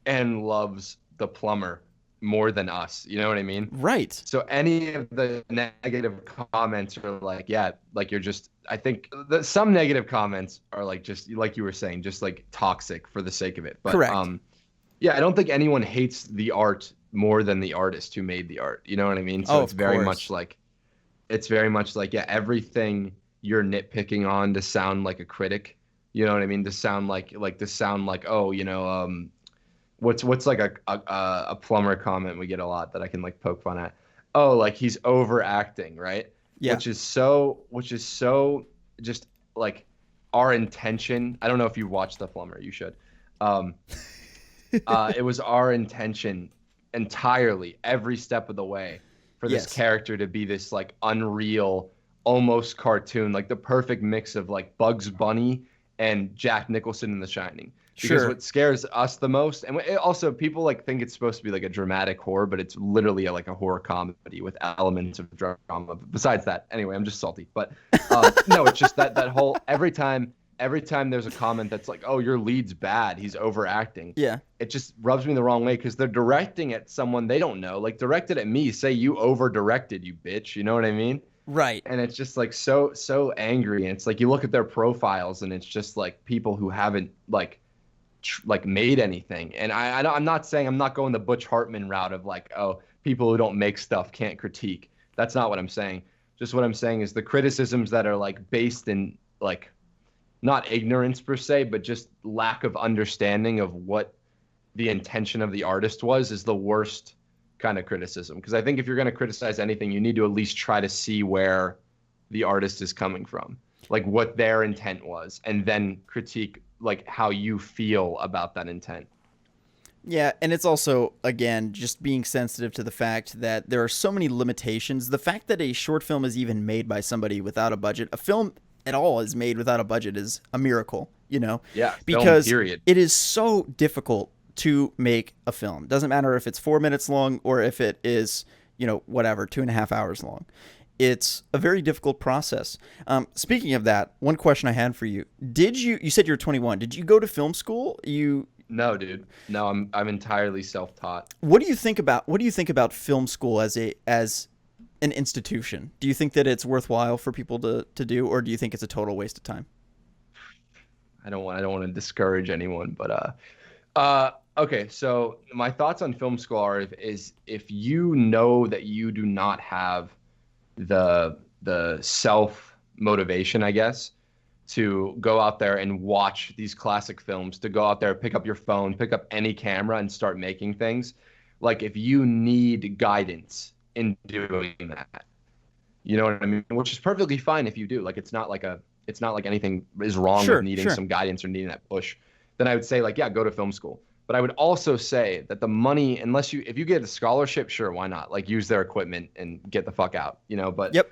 and loves the plumber more than us. You know what I mean? Right. So any of the negative comments are like, yeah, like you're just, I think some negative comments are like just like you were saying, just like toxic for the sake of it. But Correct. yeah, I don't think anyone hates the art more than the artist who made the art. You know what I mean? So Oh, it's of very course. much like yeah, everything you're nitpicking on to sound like a critic. You know what I mean? To sound like oh, what's like a plumber comment we get a lot that I can like poke fun at. Oh, like he's overacting, right? Yeah. Which is so just like our intention. I don't know if you watched The Plumber, you should. Um, it was our intention entirely every step of the way for this Yes. character to be this like unreal, almost cartoon, like the perfect mix of like Bugs Bunny and Jack Nicholson in The Shining. Because Sure. what scares us the most, and also people like think it's supposed to be like a dramatic horror, but it's literally like a horror comedy with elements of drama. But besides that, anyway, I'm just salty. But no, it's just that whole every time there's a comment that's like, oh, your lead's bad, he's overacting. Yeah. It just rubs me the wrong way because they're directing at someone they don't know. Like directed at me, say you over directed, you bitch. You know what I mean? Right. And it's just like so angry. And it's like you look at their profiles and it's just like people who haven't like made anything. And I'm not saying I'm not going the Butch Hartman route of like, oh, people who don't make stuff can't critique. That's not what I'm saying. Just what I'm saying is the criticisms that are like based in like not ignorance per se, but just lack of understanding of what the intention of the artist was is the worst kind of criticism. Because I think if you're going to criticize anything, you need to at least try to see where the artist is coming from, like what their intent was, and then critique like how you feel about that intent. Yeah, and it's also, again, just being sensitive to the fact that there are so many limitations. The fact that a short film is even made by somebody without a budget, a film at all is made without a budget is a miracle, Yeah, because film, period. it is so difficult to make a film. Doesn't matter if it's 4 minutes long or if it is, whatever, 2.5 hours long. It's a very difficult process. Speaking of that, one question I had for you: you said you're 21? Did you go to film school? No, dude. No, I'm entirely self-taught. What do you think about film school as an institution? Do you think that it's worthwhile for people to do, or do you think it's a total waste of time? I don't want to discourage anyone, but okay. So my thoughts on film school are if you know that you do not have the self motivation, I guess, to go out there and watch these classic films, to go out there, pick up your phone, pick up any camera and start making things. Like if you need guidance in doing that, you know what I mean? Which is perfectly fine if you do. Like it's not like anything is wrong Sure, with needing sure. some guidance or needing that push. Then I would say like, yeah, go to film school. But I would also say that the money, if you get a scholarship, sure, why not? Like use their equipment and get the fuck out, But Yep.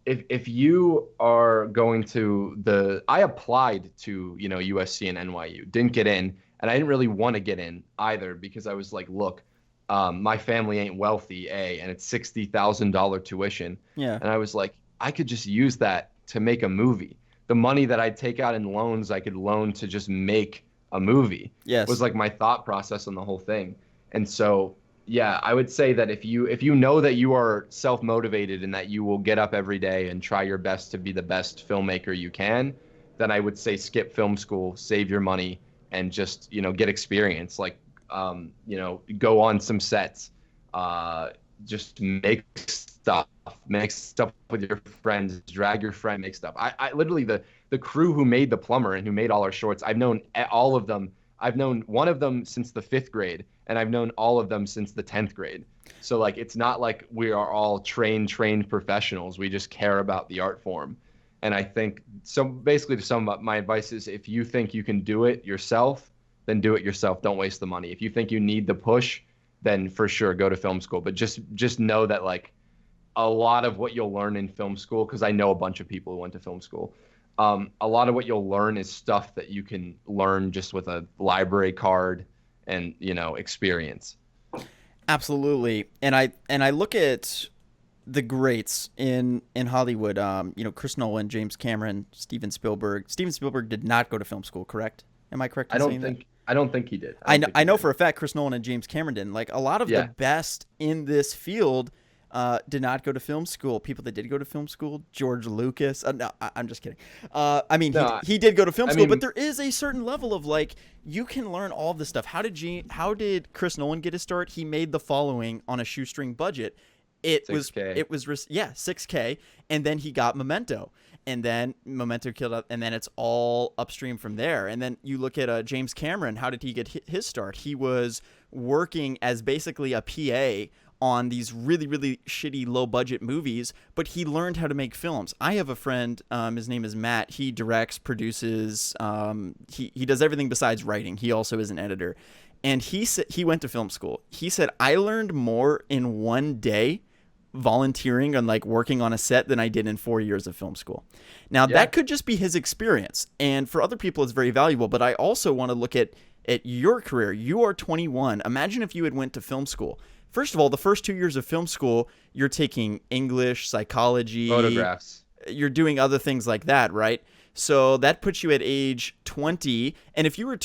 If you are going to I applied to USC and NYU, didn't get in, and I didn't really want to get in either because I was like, look, my family ain't wealthy, and it's $60,000 tuition, Yeah. and I was like, I could just use that to make a movie. The money that I'd take out in loans, I could loan to just make a movie. Yes. Was like my thought process on the whole thing. And so, yeah, I would say that if you know that you are self-motivated and that you will get up every day and try your best to be the best filmmaker you can, then I would say skip film school, save your money, and just, get experience. Like, go on some sets, just make stuff with your friends, drag your friend, make stuff. I literally, the crew who made The Plumber and who made all our shorts, I've known all of them. I've known one of them since the 5th grade, and I've known all of them since the 10th grade. So like, it's not like we are all trained professionals. We just care about the art form. And I think basically to sum up, my advice is if you think you can do it yourself, then do it yourself. Don't waste the money. If you think you need the push, then for sure go to film school. But just know that like a lot of what you'll learn in film school, because I know a bunch of people who went to film school, a lot of what you'll learn is stuff that you can learn just with a library card and experience. Absolutely. And I look at the greats in Hollywood, Chris Nolan, James Cameron, Steven Spielberg. Steven Spielberg did not go to film school, correct? Am I correct in saying that? I don't think he did. I know, I know for a fact Chris Nolan and James Cameron didn't. Like a lot of the Yeah. best in this field did not go to film school. People that did go to film school, George Lucas. No, I'm just kidding. I mean, No, he did go to film I school, but mean, there is a certain level of like you can learn all of this stuff. How did Chris Nolan get his start? He made the following on a shoestring budget. It was 6K, and then he got Memento, and then Memento killed up, and then it's all upstream from there. And then you look at James Cameron. How did he get his start? He was working as basically a PA on these really, really shitty low budget movies, but he learned how to make films. I have a friend, his name is Matt. He directs, produces, he does everything besides writing. He also is an editor. And he said he went to film school. He said, I learned more in one day volunteering and like working on a set than I did in 4 years of film school. Now that could just be his experience, and for other people it's very valuable, but I also want to look at your career. You are 21. Imagine if you had went to film school. First of all, the first 2 years of film school, you're taking English, psychology, photographs. You're doing other things like that, right? So that puts you at age 20, and if you were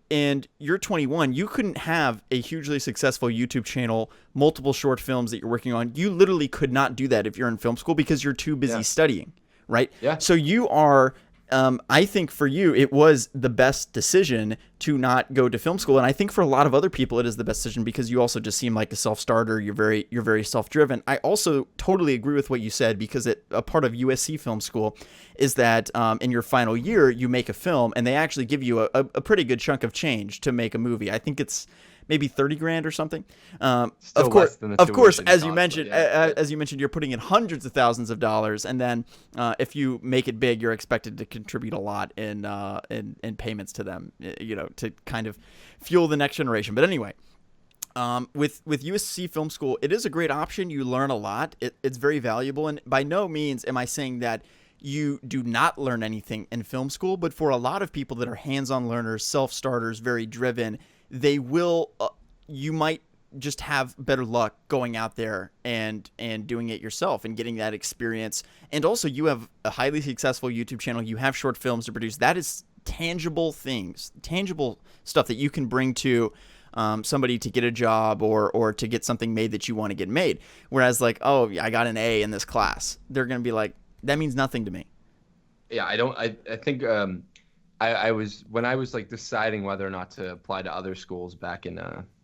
and you're 21, you couldn't have a hugely successful YouTube channel, multiple short films that you're working on. You literally could not do that if you're in film school because you're too busy studying, right? Yeah. So you are I think for you, it was the best decision to not go to film school. And I think for a lot of other people, it is the best decision because you also just seem like a self-starter. You're very self-driven. I also totally agree with what you said because a part of USC Film School is that in your final year, you make a film and they actually give you a pretty good chunk of change to make a movie. I think it's maybe 30 grand or something. Of course, as you mentioned, you're putting in hundreds of thousands of dollars, and then if you make it big, you're expected to contribute a lot in payments to them, to kind of fuel the next generation. But anyway, with USC Film School, it is a great option. You learn a lot. It's very valuable, and by no means am I saying that you do not learn anything in film school, but for a lot of people that are hands-on learners, self-starters, very driven, they will you might just have better luck going out there and doing it yourself and getting that experience. And also you have a highly successful YouTube channel. You have short films to produce. That is tangible things, tangible stuff that you can bring to somebody to get a job or to get something made that you want to get made. Whereas like, oh, I got an A in this class. They're going to be like, that means nothing to me. Yeah, I think I was when I was like deciding whether or not to apply to other schools back in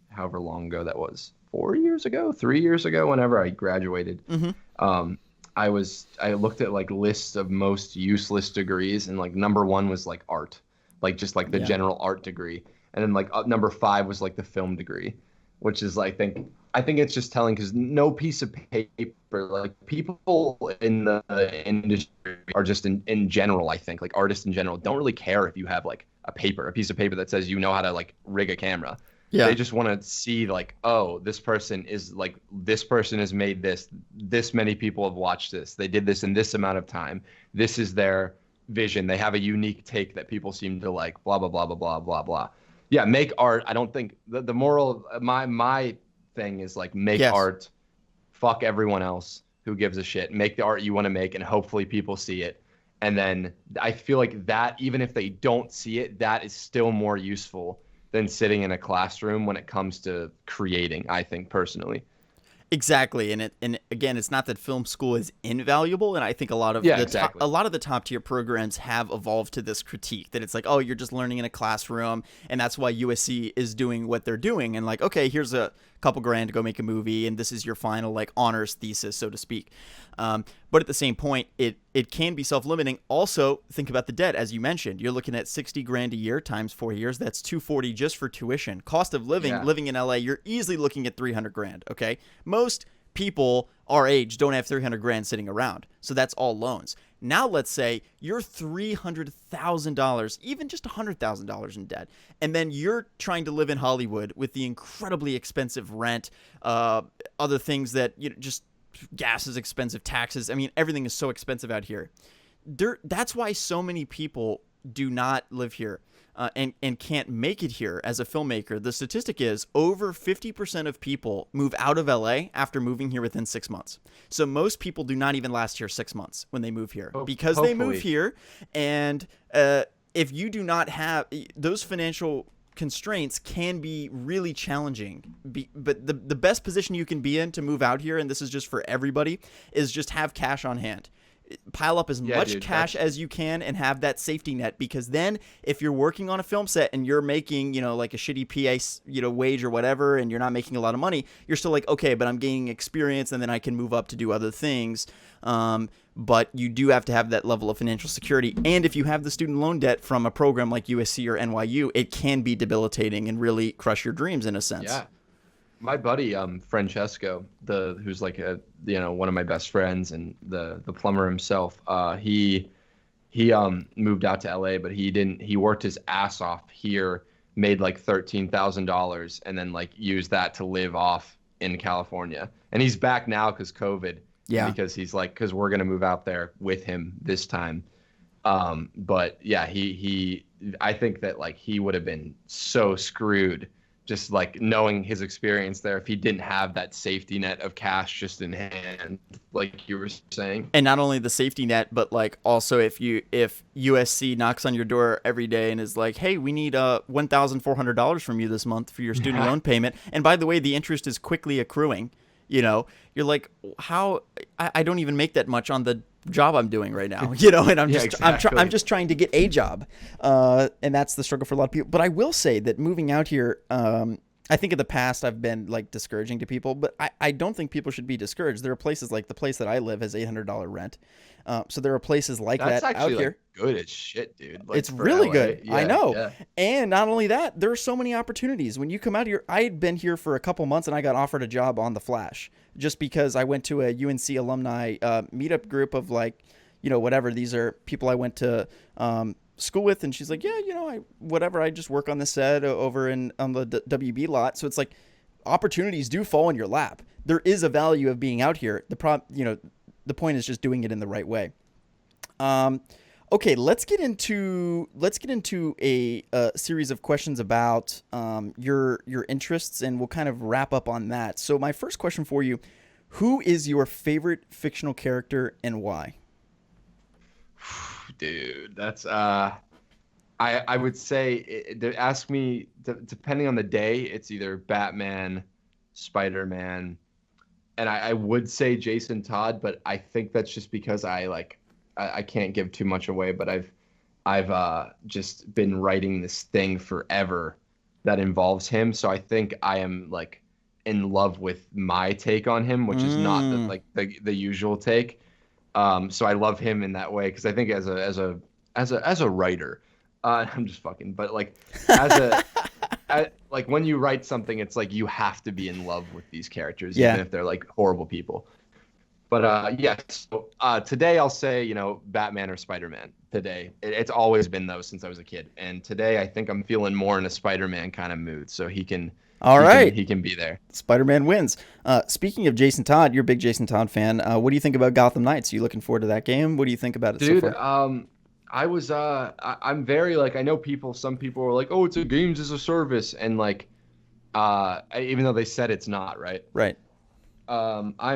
however long ago that was, 3 years ago, whenever I graduated. Mm-hmm. I looked at like lists of most useless degrees, and like number one was like art, like just like the general art degree, and then like number 5 was like the film degree, which is I think it's just telling because no piece of paper, like people in the industry are just in general, I think like artists in general don't really care if you have like a piece of paper that says you know how to like rig a camera. Yeah. They just want to see like, oh, this person has made this many people have watched this. They did this in this amount of time. This is their vision. They have a unique take that people seem to like, blah, blah, blah, blah, blah, blah, blah. Yeah, make art. I don't think the moral of my thing is like make art, fuck everyone else who gives a shit. Make the art you want to make and hopefully people see it. And then I feel like that even if they don't see it, that is still more useful than sitting in a classroom when it comes to creating, I think personally. Exactly, and again, it's not that film school is invaluable, and I think a lot of the top tier programs have evolved to this critique that it's like, oh, you're just learning in a classroom, and that's why USC is doing what they're doing, and like, okay, here's a couple grand to go make a movie, and this is your final like honors thesis, so to speak. But at the same point, it can be self-limiting. Also, think about the debt, as you mentioned. You're looking at 60 grand a year times 4 years. That's 240 just for tuition. Cost of living in LA, you're easily looking at 300 grand. Okay, most people our age don't have 300 grand sitting around, so that's all loans. Now let's say you're $300,000, even just $100,000 in debt, and then you're trying to live in Hollywood with the incredibly expensive rent, other things that just gas is expensive, taxes. I mean, everything is so expensive out here. That's why so many people do not live here. and can't make it here as a filmmaker, the statistic is over 50% of people move out of LA after moving here within 6 months. So most people do not even last here 6 months when they move here because they move here. And if you do not have those financial constraints, can be really challenging. But the best position you can be in to move out here, and this is just for everybody, is just have cash on hand. Pile up as much cash as you can and have that safety net, because then if you're working on a film set and you're making, like a shitty PA, wage or whatever, and you're not making a lot of money, you're still like, okay, but I'm gaining experience and then I can move up to do other things. But you do have to have that level of financial security. And if you have the student loan debt from a program like USC or NYU, it can be debilitating and really crush your dreams in a sense. Yeah. My buddy, Francesco, who's like one of my best friends and the plumber himself, he moved out to LA, but he worked his ass off here, made like $13,000 and then like used that to live off in California. And he's back now because COVID. Yeah. Because he's like, because we're going to move out there with him this time. But yeah, I think that like he would have been so screwed just like knowing his experience there if he didn't have that safety net of cash just in hand, like you were saying. And not only the safety net, but like also if USC knocks on your door every day and is like, hey, we need $1,400 from you this month for your student loan payment. And by the way, the interest is quickly accruing. You're like, how I don't even make that much on the job I'm doing right now, and I'm just I'm just trying to get a job, and that's the struggle for a lot of people. But I will say that moving out here, I think in the past I've been like discouraging to people, but I don't think people should be discouraged. There are places like the place that I live has $800 rent. So there are places like that out here. Like good as shit, dude. Like it's really LA. good. Yeah, I know. Yeah. And not only that, there are so many opportunities. When you come out here, I had been here for a couple months and I got offered a job on The Flash just because I went to a UNC alumni meetup group of like, whatever. These are people I went to school with, and she's like, yeah, I just work on the set over on the WB lot. So it's like opportunities do fall in your lap. There is a value of being out here. The point is just doing it in the right way. Okay, let's get into a series of questions about your interests, and we'll kind of wrap up on that. So my first question for you: who is your favorite fictional character and why? Dude, that's I would say ask me depending on the day, it's either Batman, Spider-Man, and I would say Jason Todd, but I think that's just because I can't give too much away, but I've just been writing this thing forever that involves him, so I think I am like in love with my take on him, which is not the usual take. So I love him in that way because I think as a writer, I'm just fucking, but like like when you write something, it's like you have to be in love with these characters, even if they're like horrible people. But yes, today I'll say Batman or Spider-Man. Today it's always been those since I was a kid, and today I think I'm feeling more in a Spider-Man kind of mood, so he can. He can be there. Spider-Man wins. Speaking of Jason Todd, you're a big Jason Todd fan. What do you think about Gotham Knights? Are you looking forward to that game? What do you think about it Dude, so far? I'm very like, I know some people are like, oh, it's a games as a service. And like, even though they said it's not, right? Right. I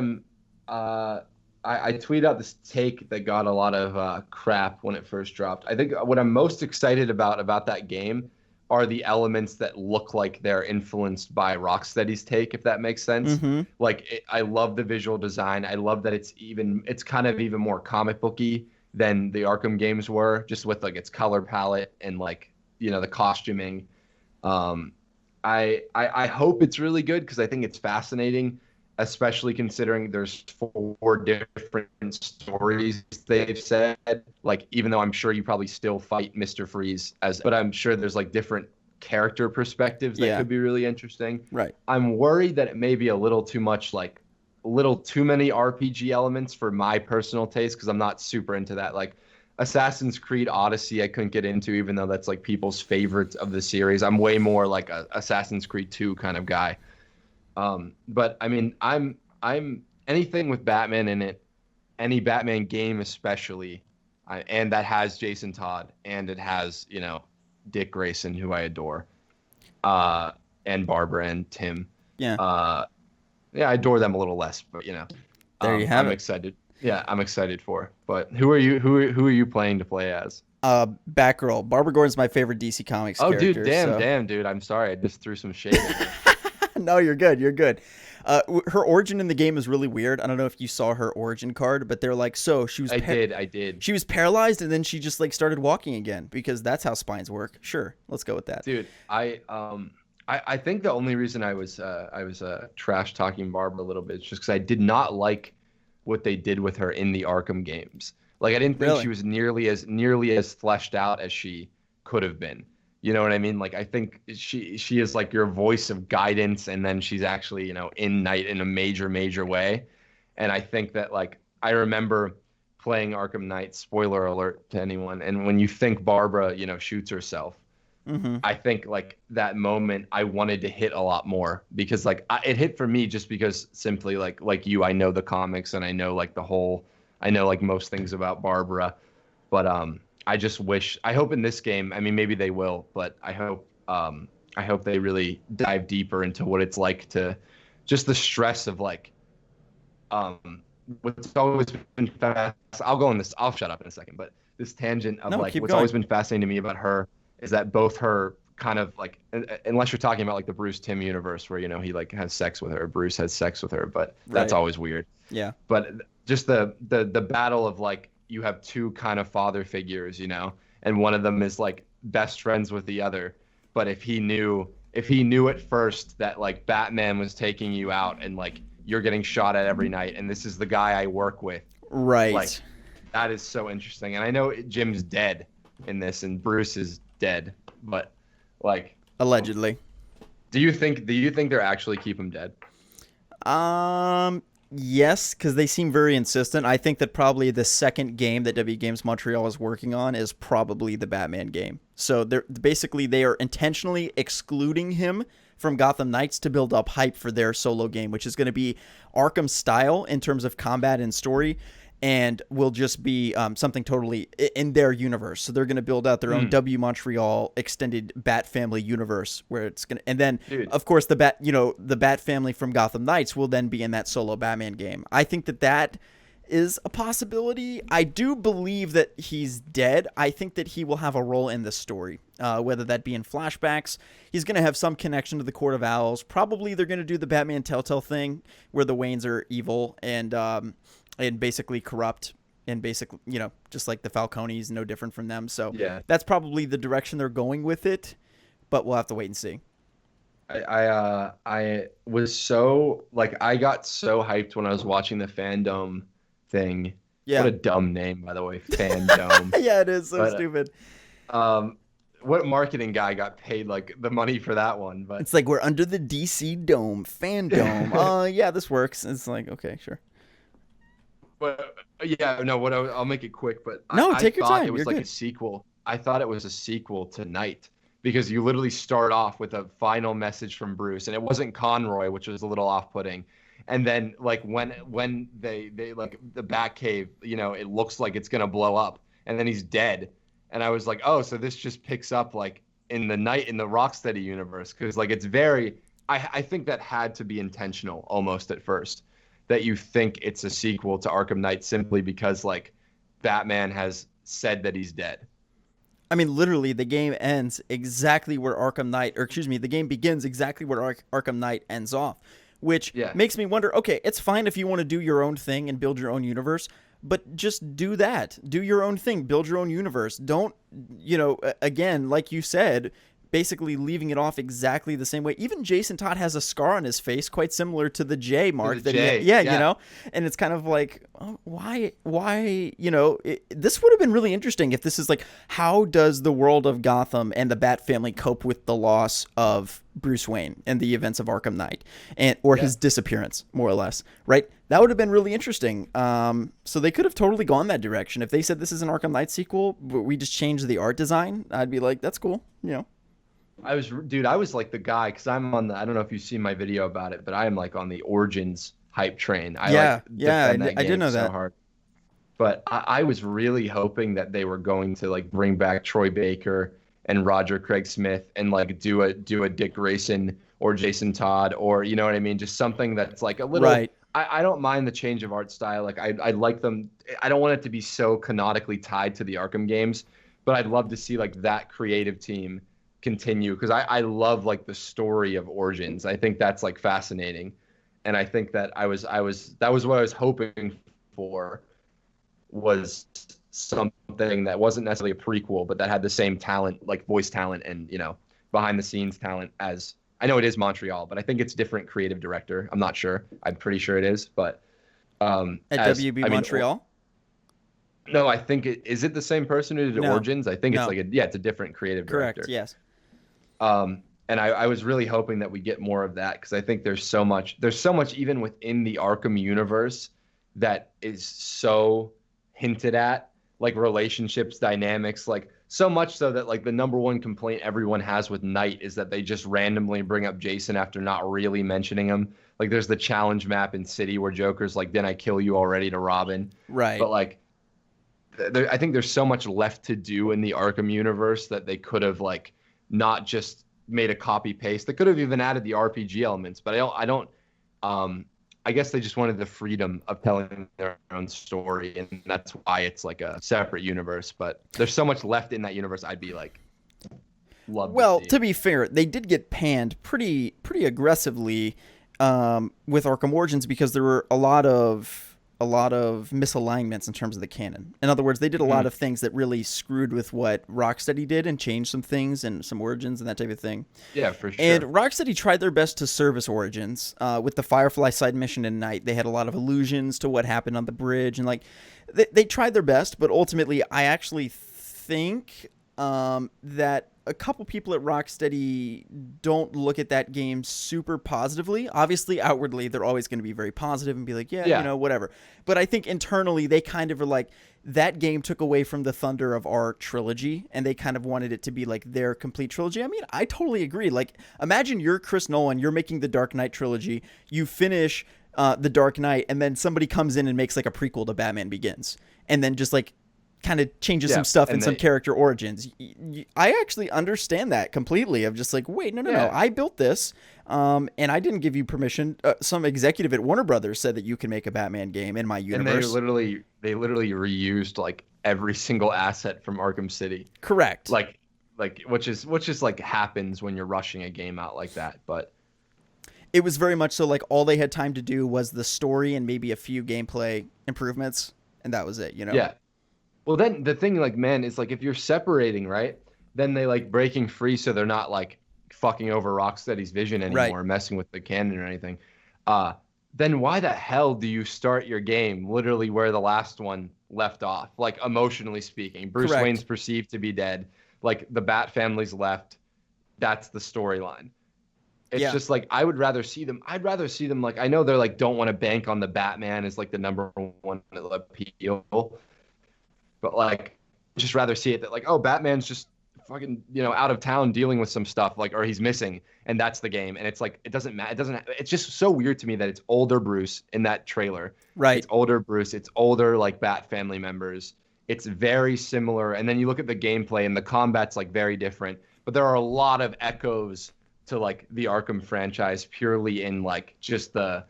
tweeted out this take that got a lot of crap when it first dropped. I think what I'm most excited about that game are the elements that look like they're influenced by Rocksteady's take, if that makes sense. Mm-hmm. Like, I love the visual design. I love that it's kind of even more comic booky than the Arkham games were, just with like its color palette and like, the costuming. I hope it's really good because I think it's fascinating, especially considering there's 4 different stories they've said. Like, even though I'm sure you probably still fight Mr. Freeze but I'm sure there's like different character perspectives that could be really interesting. Right. I'm worried that it may be a little too much, like a little too many RPG elements for my personal taste, because I'm not super into that. Like Assassin's Creed Odyssey, I couldn't get into, even though that's like people's favorite of the series. I'm way more like a Assassin's Creed 2 kind of guy. But I mean, I'm anything with Batman in it, any Batman game especially, and that has Jason Todd, and it has Dick Grayson, who I adore, and Barbara and Tim. Yeah, Uh, yeah, I adore them a little less, but there you have I'm it. excited. Yeah, I'm excited for. But who are you? Who are you playing to play as? Batgirl. Barbara Gordon's my favorite DC Comics Oh, dude, character. damn, So damn, dude. I'm sorry, I just threw some shade at you. no, you're good. You're good. Her origin in the game is really weird. I don't know if you saw her origin card, but they're like, so I did. she was paralyzed and then she just like started walking again because that's how spines work. Sure, let's go with that. Dude, I think the only reason I was trash talking Barbara a little bit is just because I did not like what they did with her in the Arkham games. Like I didn't think she Really? was nearly as fleshed out as she could have been. You know what I mean? Like I think she is like your voice of guidance, and then she's actually in Night in a major way. And I think that like I remember playing Arkham Knight. Spoiler alert to anyone. And when you think Barbara shoots herself, Mm-hmm. I think like that moment I wanted to hit a lot more because like it hit for me just because simply like you, I know the comics and I know like I know like most things about Barbara, but I just wish, I hope in this game, I mean maybe they will, but I hope they really dive deeper into what it's like to just the stress of like what's always been fast. I'll go on this. I'll shut up in a second, but this tangent of No, like keep what's going. always been fascinating to me about her is that both her kind of like, unless you're talking about like the Bruce Timm universe where he like has sex with her, Bruce has sex with her, but that's Right. always weird. Yeah. But just the battle of like you have two kind of father figures, and one of them is like best friends with the other. But if he knew at first that like Batman was taking you out and like you're getting shot at every night and this is the guy I work with, like Right. that is so interesting. And I know Jim's dead in this and Bruce is dead, but like Allegedly. do you think they're actually keep him dead? Yes, because they seem very insistent. I think that probably the second game that W Games Montreal is working on is probably the Batman game. So they are intentionally excluding him from Gotham Knights to build up hype for their solo game, which is going to be Arkham style in terms of combat and story, and will just be something totally in their universe. So they're going to build out their own Hmm. W Montreal extended Bat Family universe, where it's going to, and then Dude. of course the Bat Family from Gotham Knights will then be in that solo Batman game. I think that is a possibility. I do believe that he's dead. I think that he will have a role in the story, whether that be in flashbacks. He's going to have some connection to the Court of Owls. Probably they're going to do the Batman Telltale thing, where the Waynes are evil and basically corrupt, and basically just like the Falcones, no different from them. So Yeah. that's probably the direction they're going with it. But we'll have to wait and see. I was so like I got so hyped when I was watching the fandom thing. What Yeah. a dumb name, by the way, fandom. Yeah, it is so But stupid. um, what marketing guy got paid like the money for that one? But It's like we're under the DC Dome, fandom. Yeah, this works. It's like, okay, sure. but yeah, no. I'll make it quick. But No, I take your thought time. it was You're like a good. sequel. I thought it was a sequel to Night because you literally start off with a final message from Bruce, and it wasn't Conroy, which was a little off-putting. And then like when they like the Batcave, it looks like it's gonna blow up, and then he's dead. And I was like, oh, so this just picks up like in the Night in the Rocksteady universe because like it's very. I think that had to be intentional almost at first, that you think it's a sequel to Arkham Knight simply because like Batman has said that he's dead. I mean, literally, the game ends exactly where Arkham Knight, or excuse me, the game begins exactly where Arkham Knight ends off, which Yeah. makes me wonder, okay, it's fine if you want to do your own thing and build your own universe, but just do that. Do your own thing, build your own universe. Don't, again, like you said, basically leaving it off exactly the same way. Even Jason Todd has a scar on his face quite similar to the J mark the that J, yeah, yeah. and it's kind of like, oh, why, this would have been really interesting if this is like, how does the world of Gotham and the Bat family cope with the loss of Bruce Wayne and the events of Arkham Knight or Yeah. his disappearance, more or less, right? That would have been really interesting. So they could have totally gone that direction. If they said this is an Arkham Knight sequel, but we just changed the art design, I'd be like, that's cool. I was like the guy because I'm on the. I don't know if you've seen my video about it, but I am like on the Origins hype train. I Yeah, like yeah, defend that I did game know so that. hard. But I was really hoping that they were going to like bring back Troy Baker and Roger Craig Smith and like do a Dick Grayson or Jason Todd, or you know what I mean, just something that's like a little. Right. I don't mind the change of art style. Like I like them. I don't want it to be so canonically tied to the Arkham games, but I'd love to see like that creative team continue, because I love like the story of Origins. I think that's like fascinating, and I think that that was what I was hoping for, was something that wasn't necessarily a prequel, but that had the same talent, like voice talent and behind the scenes talent as. I know it is Montreal, but I think it's different creative director. I'm not sure. I'm pretty sure it is, but At WB Montreal? No, I think is it the same person who did No. Origins? I think No. it's like it's a different creative director. Correct. Yes. And I was really hoping that we get more of that, because I think there's so much even within the Arkham universe that is so hinted at, like relationships, dynamics, like so much so that like the number one complaint everyone has with Knight is that they just randomly bring up Jason after not really mentioning him. Like there's the challenge map in City where Joker's like, "Didn't I kill you already?" to Robin. Right. But like, I think there's so much left to do in the Arkham universe that they could have like not just made a copy paste. They could have even added the RPG elements, but I don't. I guess they just wanted the freedom of telling their own story, and that's why it's like a separate universe. But there's so much left in that universe. I'd be like, love. Well, to see. to be fair, they did get panned pretty aggressively with Arkham Origins, because there were a lot of misalignments in terms of the canon. In other words, they did a lot of things that really screwed with what Rocksteady did and changed some things and some Origins and that type of thing. Yeah, for sure. And Rocksteady tried their best to service Origins. With the Firefly side mission in Night, they had a lot of allusions to what happened on the bridge, and like they tried their best, but ultimately I actually think that a couple people at Rocksteady don't look at that game super positively. Obviously, outwardly, they're always going to be very positive and be like, yeah, whatever. But I think internally, they kind of are like, that game took away from the thunder of our trilogy, and they kind of wanted it to be like their complete trilogy. I mean, I totally agree. Like, imagine you're Chris Nolan, you're making the Dark Knight trilogy, you finish the Dark Knight, and then somebody comes in and makes like a prequel to Batman Begins, and then just like kind of changes some stuff and some character origins. I actually understand that completely. Of just like, wait, no. I built this, and I didn't give you permission. Some executive at Warner Brothers said that you can make a Batman game in my universe. And they literally reused like every single asset from Arkham City. Correct. Like which is like happens when you're rushing a game out like that, but. It was very much so like all they had time to do was the story and maybe a few gameplay improvements, and that was it. Yeah. Well, then the thing, like, man, is like if you're separating, right, then they like breaking free so they're not like fucking over Rocksteady's vision anymore, messing with the canon or anything. Then why the hell do you start your game literally where the last one left off? Like, emotionally speaking, Bruce Wayne's perceived to be dead. Like, the Bat family's left. That's the storyline. It's just like, I'd rather see them like, I know they're like, don't want to bank on the Batman as like the number one appeal. But like, just rather see it that like, oh, Batman's just fucking, out of town dealing with some stuff, like, or he's missing, and that's the game. And it's like, it doesn't matter. It's just so weird to me that it's older Bruce in that trailer. Right. It's older Bruce. It's older like Bat family members. It's very similar. And then you look at the gameplay and the combat's like very different. But there are a lot of echoes to like the Arkham franchise purely in like just the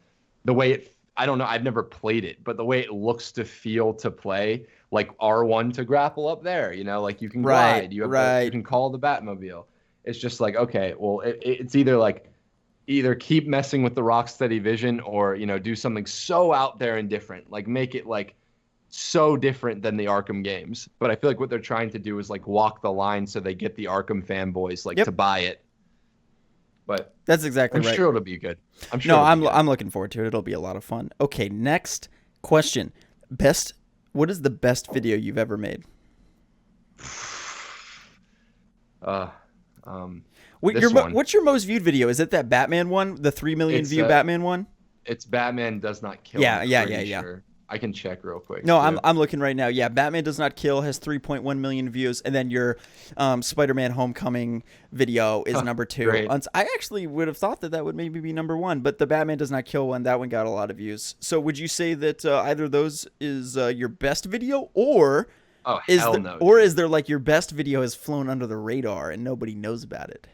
way it. I don't know. I've never played it, but the way it looks to feel to play. Like R1 to grapple up there, like you can glide, you can call the Batmobile. It's just like, okay, well, it's either keep messing with the Rocksteady vision or, do something so out there and different, like make it like so different than the Arkham games. But I feel like what they're trying to do is like walk the line so they get the Arkham fanboys like to buy it. But that's exactly right. I'm sure it'll be good. I'm looking forward to it. It'll be a lot of fun. Okay, next question. What is the best video you've ever made? What's your most viewed video? Is it that Batman one, the 3 million view Batman one? It's Batman Does Not Kill. Yeah. Sure. I can check real quick. No, I'm looking right now. Yeah, Batman Does Not Kill has 3.1 million views, and then your Spider-Man Homecoming video is number 2. Great. I actually would have thought that would maybe be number 1, but the Batman Does Not Kill one, that one got a lot of views. So would you say that either of those is your best video, or Oh, Is hell the, no. or Dude. is there like your best video has flown under the radar and nobody knows about it?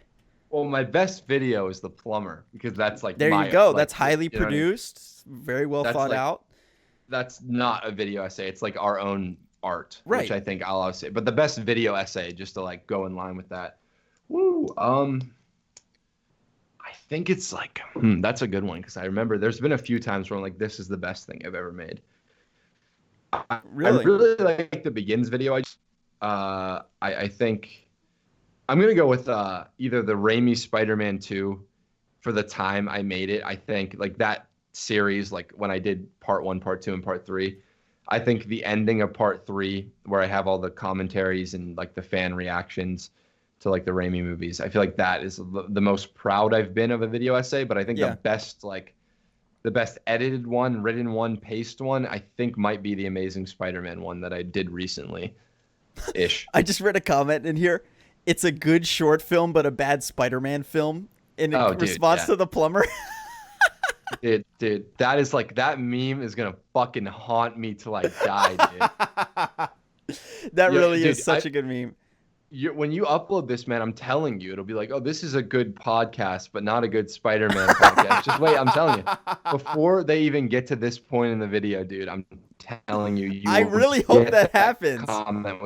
Well, my best video is the plumber because that's like There you my go. like That's highly you know what I mean? produced, very well That's thought like out. that's not a video essay. It's like our own art, which Right. I think I'll say. But the best video essay, just to like go in line with that. Woo. I think it's like that's a good one because I remember there's been a few times where I'm like, this is the best thing I've ever made. I Really? really like the begins video. I think I'm gonna go with either the Raimi Spider-Man 2 for the time I made it. I think like that series, like when I did part 1, part 2, and part 3. I think the ending of part 3, where I have all the commentaries and like the fan reactions to like the Raimi movies, I feel like that is the most proud I've been of a video essay. But I think Yeah. the best edited one, written one, paced one, I think might be the Amazing Spider-Man one that I did recently, ish. I just read a comment in here. It's a good short film, but a bad Spider-Man film. In Oh, dude, response yeah. to the plumber. Dude, that is like that meme is gonna fucking haunt me till I die, dude. That Yeah, really dude, is such a good meme. When you upload this, man, I'm telling you, it'll be like, oh, this is a good podcast, but not a good Spider-Man podcast. Just wait, I'm telling you. Before they even get to this point in the video, dude, I'm telling you, I will really hope get that happens. comment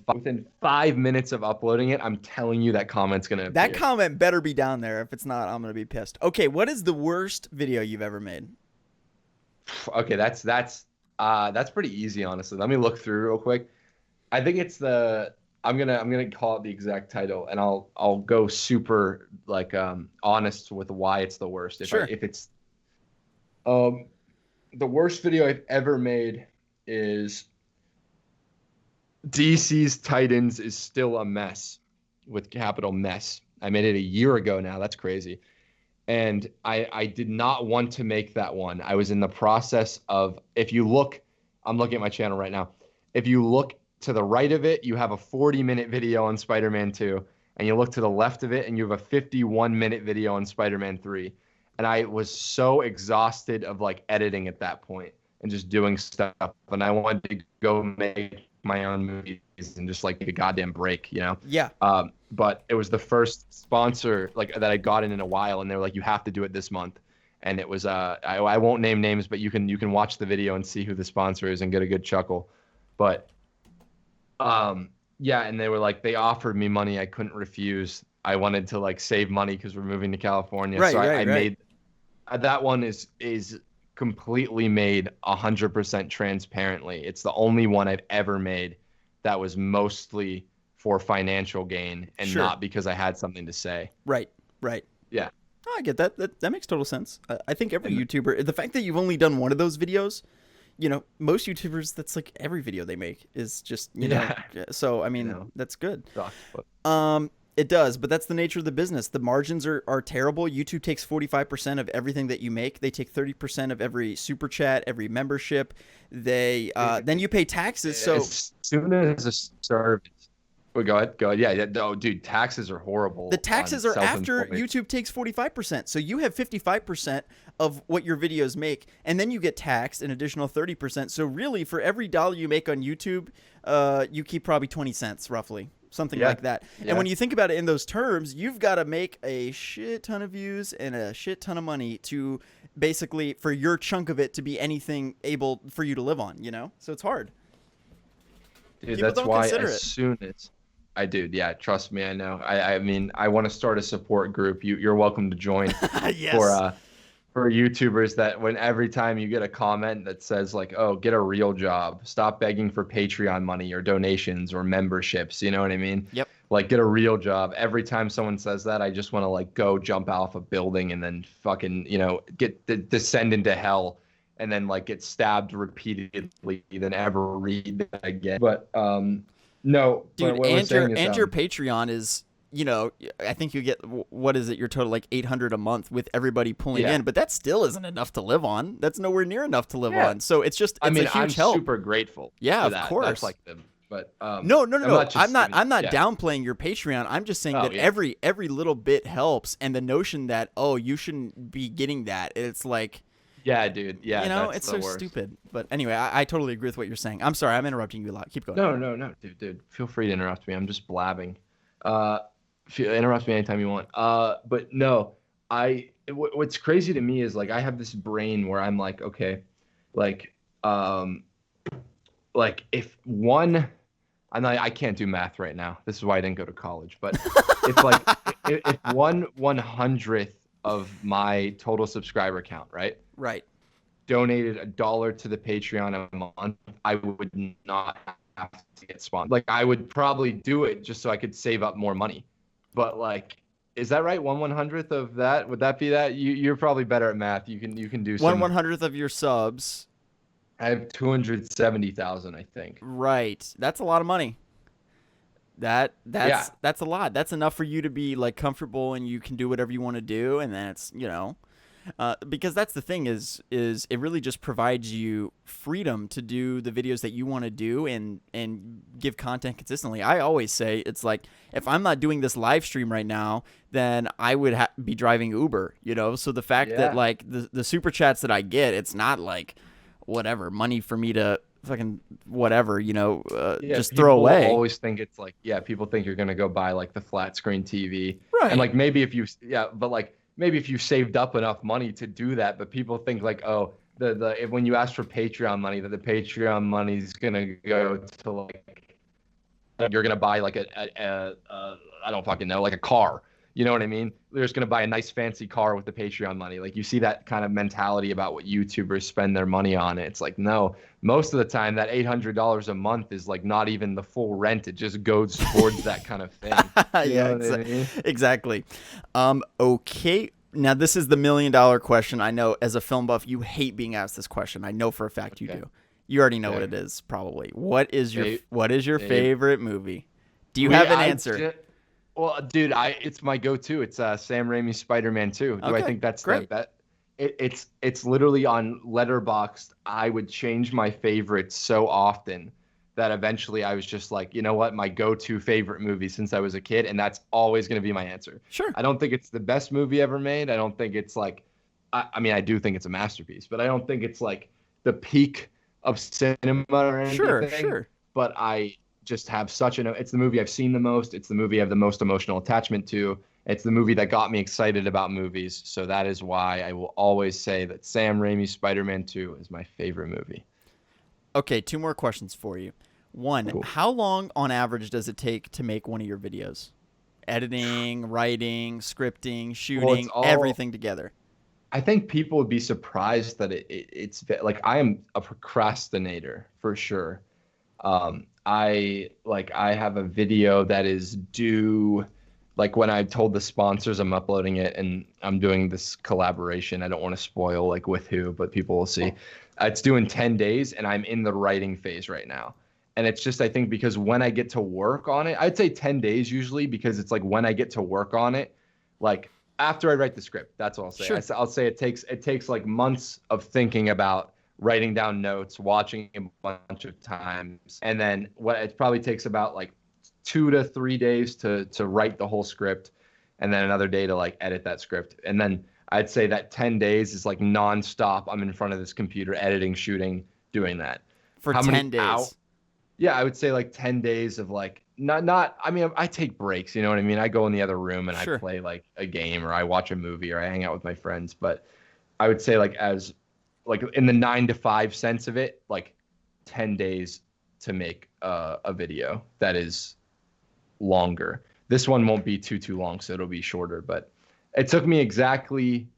within 5 minutes of uploading it. I'm telling you that comment's gonna appear. That comment better be down there. If it's not, I'm gonna be pissed. Okay, what is the worst video you've ever made? Okay, that's pretty easy, honestly. Let me look through real quick. I think it's the I'm gonna call it the exact title, and I'll go super like honest with why it's the worst. Sure. If it's the worst video I've ever made is DC's Titans is still a mess with capital mess. I made it a year ago now. That's crazy. And I did not want to make that one. I was in the process of, if you look, I'm looking at my channel right now. If you look to the right of it, you have a 40-minute video on Spider-Man 2. And you look to the left of it, and you have a 51-minute video on Spider-Man 3. And I was so exhausted of like editing at that point and just doing stuff. And I wanted to go make my own movies and just like take a goddamn break, you know? Yeah. But it was the first sponsor like that I got in a while, and they were like, you have to do it this month. And it was I won't name names, but you can watch the video and see who the sponsor is and get a good chuckle. But yeah, and they were like, they offered me money I couldn't refuse. I wanted to like save money because we're moving to California. Right, So I right. made that one is completely made 100% transparently. It's the only one I've ever made that was mostly for financial gain and Sure. not because I had something to say. Right. Right. Yeah. Oh, I get that. That makes total sense. I think every YouTuber, the fact that you've only done one of those videos, you know, most YouTubers, that's like every video they make is just, you know. So, I mean, You know. that's good. Sucks, but It does, but that's the nature of the business. The margins are terrible. YouTube takes 45% of everything that you make. They take 30% of every super chat, every membership. They then you pay taxes. So as soon as a service. Well, go ahead. Yeah. Oh, dude, taxes are horrible. the taxes on are after self-employed. YouTube takes 45%. So you have 55% of what your videos make, and then you get taxed an additional 30%. So really, for every dollar you make on YouTube, you keep probably 20 cents roughly. Something like that. Yeah. And when you think about it in those terms, you've got to make a shit ton of views and a shit ton of money to basically, for your chunk of it to be anything able for you to live on, you know? So it's hard. Dude, People that's don't why consider as it. soon as I do, yeah, trust me, I know. I mean, I want to start a support group. You're welcome to join Yes. for YouTubers that when every time you get a comment that says like, oh, get a real job, stop begging for Patreon money or donations or memberships, you know what I mean? Yep. Like get a real job. Every time someone says that, I just want to like go jump off a building and then fucking, you know, descend into hell and then like get stabbed repeatedly, then ever read that again. But no, Dude, what we're saying is, your Patreon is, you know, I think you get, what is it, your total like 800 a month with everybody pulling Yeah. in, but that still isn't enough to live on. That's nowhere near enough to live Yeah. on. So it's just, it's I mean, a I'm huge help. super grateful. Yeah, for of that. course. That's like them. But No. I'm not I'm not yeah. downplaying your Patreon. I'm just saying Oh, that yeah. every little bit helps, and the notion that, oh, you shouldn't be getting that. It's like, Yeah, dude. You Yeah, know, that's it's the so worst. stupid. But anyway, I totally agree with what you're saying. I'm sorry, I'm interrupting you a lot. Keep going. No, no, no, dude. Feel free to interrupt me. I'm just blabbing. Uh, interrupt me anytime you want. But no, what's crazy to me is like I have this brain where I'm like, okay, like, um, like if one, I can't do math right now. This is why I didn't go to college. But if like if 1/100th of my total subscriber count, right, Right. donated $1 to the Patreon a month, I would not have to get sponsored. Like I would probably do it just so I could save up more money. But like, is that right? 1/100th of that? Would that be that? You're probably better at math. You can do One some. 100th of your subs. I have 270,000, I think. Right. That's a lot of money. That Yeah. that's a lot. That's enough for you to be like comfortable and you can do whatever you want to do, and then it's, because that's the thing is it really just provides you freedom to do the videos that you want to do and give content consistently. I always say it's like if I'm not doing this live stream right now, then I would be driving Uber, So the fact that Yeah. like the super chats that I get, it's not like whatever money for me to fucking whatever, Yeah, just throw people away. always think it's like, yeah, people think you're gonna go buy like the flat screen TV. And Right. like maybe if you yeah, but like maybe if you saved up enough money to do that, but people think like, oh, when you ask for Patreon money, that the Patreon money is gonna go to like you're gonna buy like a I don't fucking know, like a car. You know what I mean? They're just gonna buy a nice fancy car with the Patreon money. Like you see that kind of mentality about what YouTubers spend their money on. It's like no, most of the time that $800 a month is like not even the full rent. It just goes towards that kind of thing. You Yeah, know what I mean? exactly. Okay. Now this is the $1,000,000 question. I know as a film buff, you hate being asked this question. I know for a fact you Okay. do. You already know what Okay. it is, probably. What is your Fav- favorite movie? Do you have an answer? Well, dude, it's my go-to. It's Sam Raimi's Spider-Man 2. Do I Okay, think that's the great. bet? It's literally on Letterboxd. I would change my favorites so often that eventually I was just like, you know what, my go-to favorite movie since I was a kid, and that's always going to be my answer. Sure. I don't think it's the best movie ever made. I don't think it's like, I mean, I do think it's a masterpiece, but I don't think it's like the peak of cinema or Sure, anything. sure. But I just have it's the movie I've seen the most. It's the movie I have the most emotional attachment to. It's the movie that got me excited about movies. So that is why I will always say that Sam Raimi's Spider-Man 2 is my favorite movie. Okay, two more questions for you. One, Cool. how long on average does it take to make one of your videos? Editing, writing, scripting, Well, it's shooting, all. everything together. I think people would be surprised that it's like I am a procrastinator for sure. I have a video that is due like when I told the sponsors I'm uploading it and I'm doing this collaboration. I don't want to spoil like with who, but people will see. It's due in 10 days and I'm in the writing phase right now. And it's just I think because when I get to work on it, I'd say 10 days usually because it's like when I get to work on it, like after I write the script, that's what I'll say. Sure. I'll say it takes like months of thinking about writing down notes, watching a bunch of times, and then what it probably takes about like 2 to 3 days to write the whole script, and then another day to like edit that script. And then I'd say that 10 days is like nonstop. I'm in front of this computer editing, shooting, doing that. For How 10 many days. Yeah, I would say like 10 days of like not I mean I take breaks, you know what I mean? I go in the other room and I Sure. play like a game or I watch a movie or I hang out with my friends, but I would say like in the 9 to 5 sense of it, like 10 days to make a video that is longer. This one won't be too long, so it'll be shorter, but it took me exactly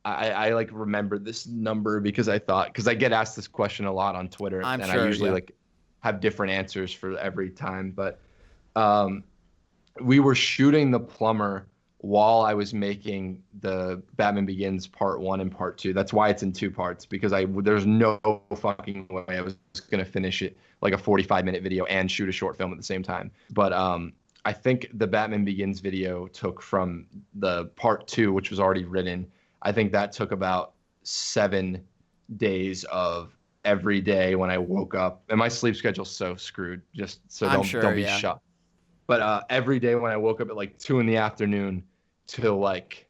I like remember this number because I get asked this question a lot on Twitter, I'm and I sure, usually yeah. like have different answers for every time. But um, we were shooting The Plumber while I was making the Batman Begins Part 1 and Part 2. That's why it's in 2 parts because there's no fucking way I was gonna finish it like a 45-minute video and shoot a short film at the same time. But I think the Batman Begins video took from the Part 2, which was already written. I think that took about 7 days of every day when I woke up, and my sleep schedule's so screwed. Just so I'm don't sure, be yeah. shocked. But every day when I woke up at like 2 in the afternoon till like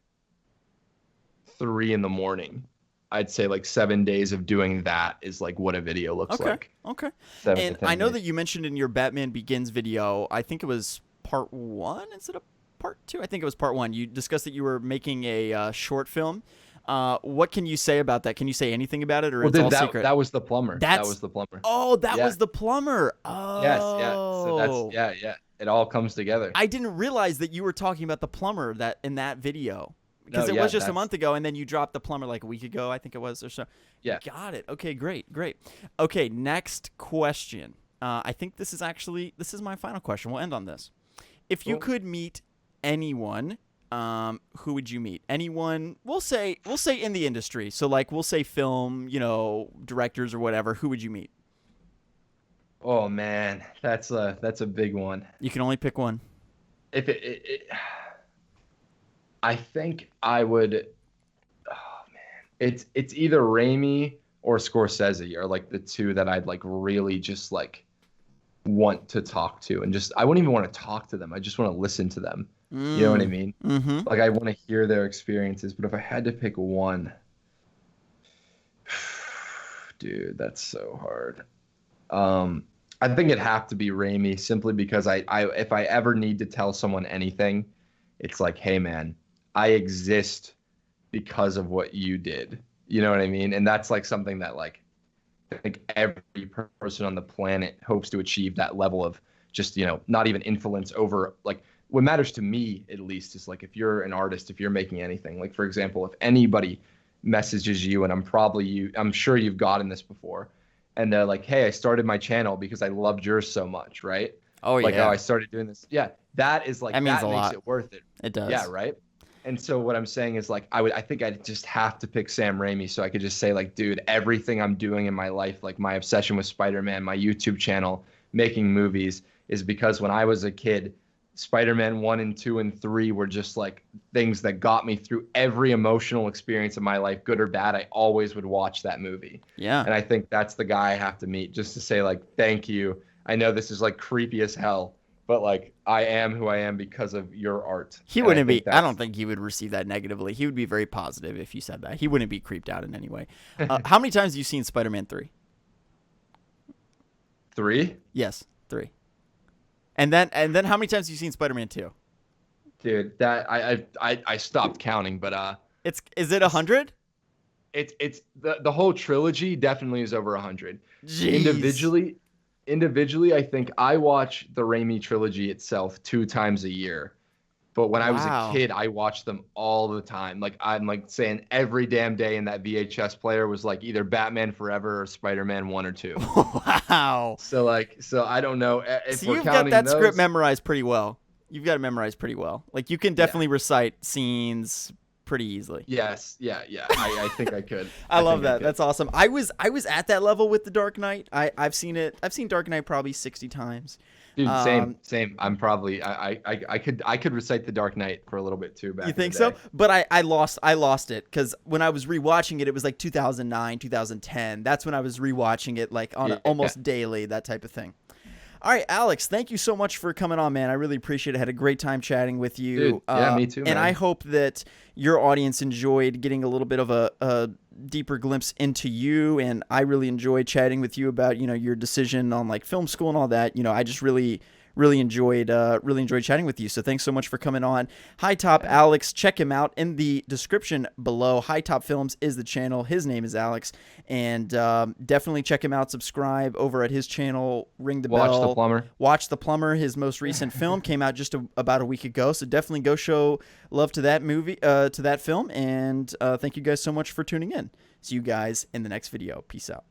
3 in the morning. I'd say like 7 days of doing that is like what a video looks Okay. like. Okay. 7 to And 10 I know days. that you mentioned in your Batman Begins video, I think it was part 1 instead of part 2. I think it was part 1. You discussed that you were making a short film. What can you say about that? Can you say anything about it, or Well, it's dude, all secret? that was the plumber. That That's was the plumber. Oh, that Yeah. was the plumber. Yes. Yeah. So that's Oh, yeah. It all comes together. I didn't realize that you were talking about the plumber that in that video No. because it Yeah. was just a That's month ago, and then you dropped the plumber like a week ago, I think it was, or so. yeah. Got it. Okay, great, great. Okay, next question. I think this is my final question. We'll end on this. If you Cool. could meet anyone, who would you meet? Anyone? We'll say in the industry. So like we'll say film, directors or whatever. Who would you meet? Oh man, that's a big one. You can only pick one. If I think I would. Oh man, it's either Rami or Scorsese are like the two that I'd like really just like want to talk to, and just I wouldn't even want to talk to them. I just want to listen to them. You know what I mean? Mm-hmm. Like I want to hear their experiences. But if I had to pick one, dude, that's so hard. I think it'd have to be Rami simply because I if I ever need to tell someone anything, it's like, hey man, I exist because of what you did. You know what I mean? And that's like something that like I think every person on the planet hopes to achieve, that level of just, not even influence over like what matters to me at least is like if you're an artist, if you're making anything, like for example, if anybody messages you, and I'm sure you've gotten this before, and they're like, hey, I started my channel because I loved yours so much, right? Oh Like, yeah, oh, I started doing this. Yeah, that is like that means that a makes lot. it worth it. It does. Yeah, right. And so what I'm saying is like I think I'd just have to pick Sam Raimi so I could just say like, dude, everything I'm doing in my life, like my obsession with Spider-Man, my YouTube channel, making movies, is because when I was a kid, Spider-Man 1 and 2 and 3 were just like things that got me through every emotional experience of my life, good or bad. I always would watch that movie. Yeah. And I think that's the guy I have to meet just to say like, thank you. I know this is like creepy as hell, but like I am who I am because of your art. He And wouldn't think be. I don't think he would receive that negatively. He would be very positive if you said that. He wouldn't be creeped out in any way. How many times have you seen Spider-Man 3? 3? Yes, 3. And then how many times have you seen Spider-Man 2? Dude, that I stopped counting, but Is it 100? it's the whole trilogy definitely is over 100. Jeez. Individually, I think I watch the Raimi trilogy itself 2 times a year. But when I was a Wow. kid, I watched them all the time. Like I'm like saying every damn day in that VHS player was like either Batman Forever or Spider-Man 1 or 2. Wow. So I don't know if So we're you've got counting that those. script memorized pretty well. You've got it memorized pretty well. Like you can definitely recite scenes pretty easily. Yes, yeah. I think I could. I love think I that. could. That's awesome. I was at that level with The Dark Knight. I've seen it. I've seen Dark Knight probably 60 times. Dude, same. I'm probably I could recite The Dark Knight for a little bit too back You in the think so? day. But I lost it because when I was rewatching it, it was like 2009, 2010. That's when I was rewatching it like on almost daily, that type of thing. All right, Alex, thank you so much for coming on, man. I really appreciate it. I had a great time chatting with you. Dude, yeah, me too, And man. I hope that your audience enjoyed getting a little bit of a deeper glimpse into you. And I really enjoyed chatting with you about, your decision on like film school and all that. I just really enjoyed chatting with you. So thanks so much for coming on. HiTop Alex, check him out in the description below. HiTop Films is the channel. His name is Alex, and definitely check him out. Subscribe over at his channel. Ring the bell. Watch The Plumber. Watch The Plumber. His most recent film came out just about a week ago. So definitely go show love to that movie, to that film. And thank you guys so much for tuning in. See you guys in the next video. Peace out.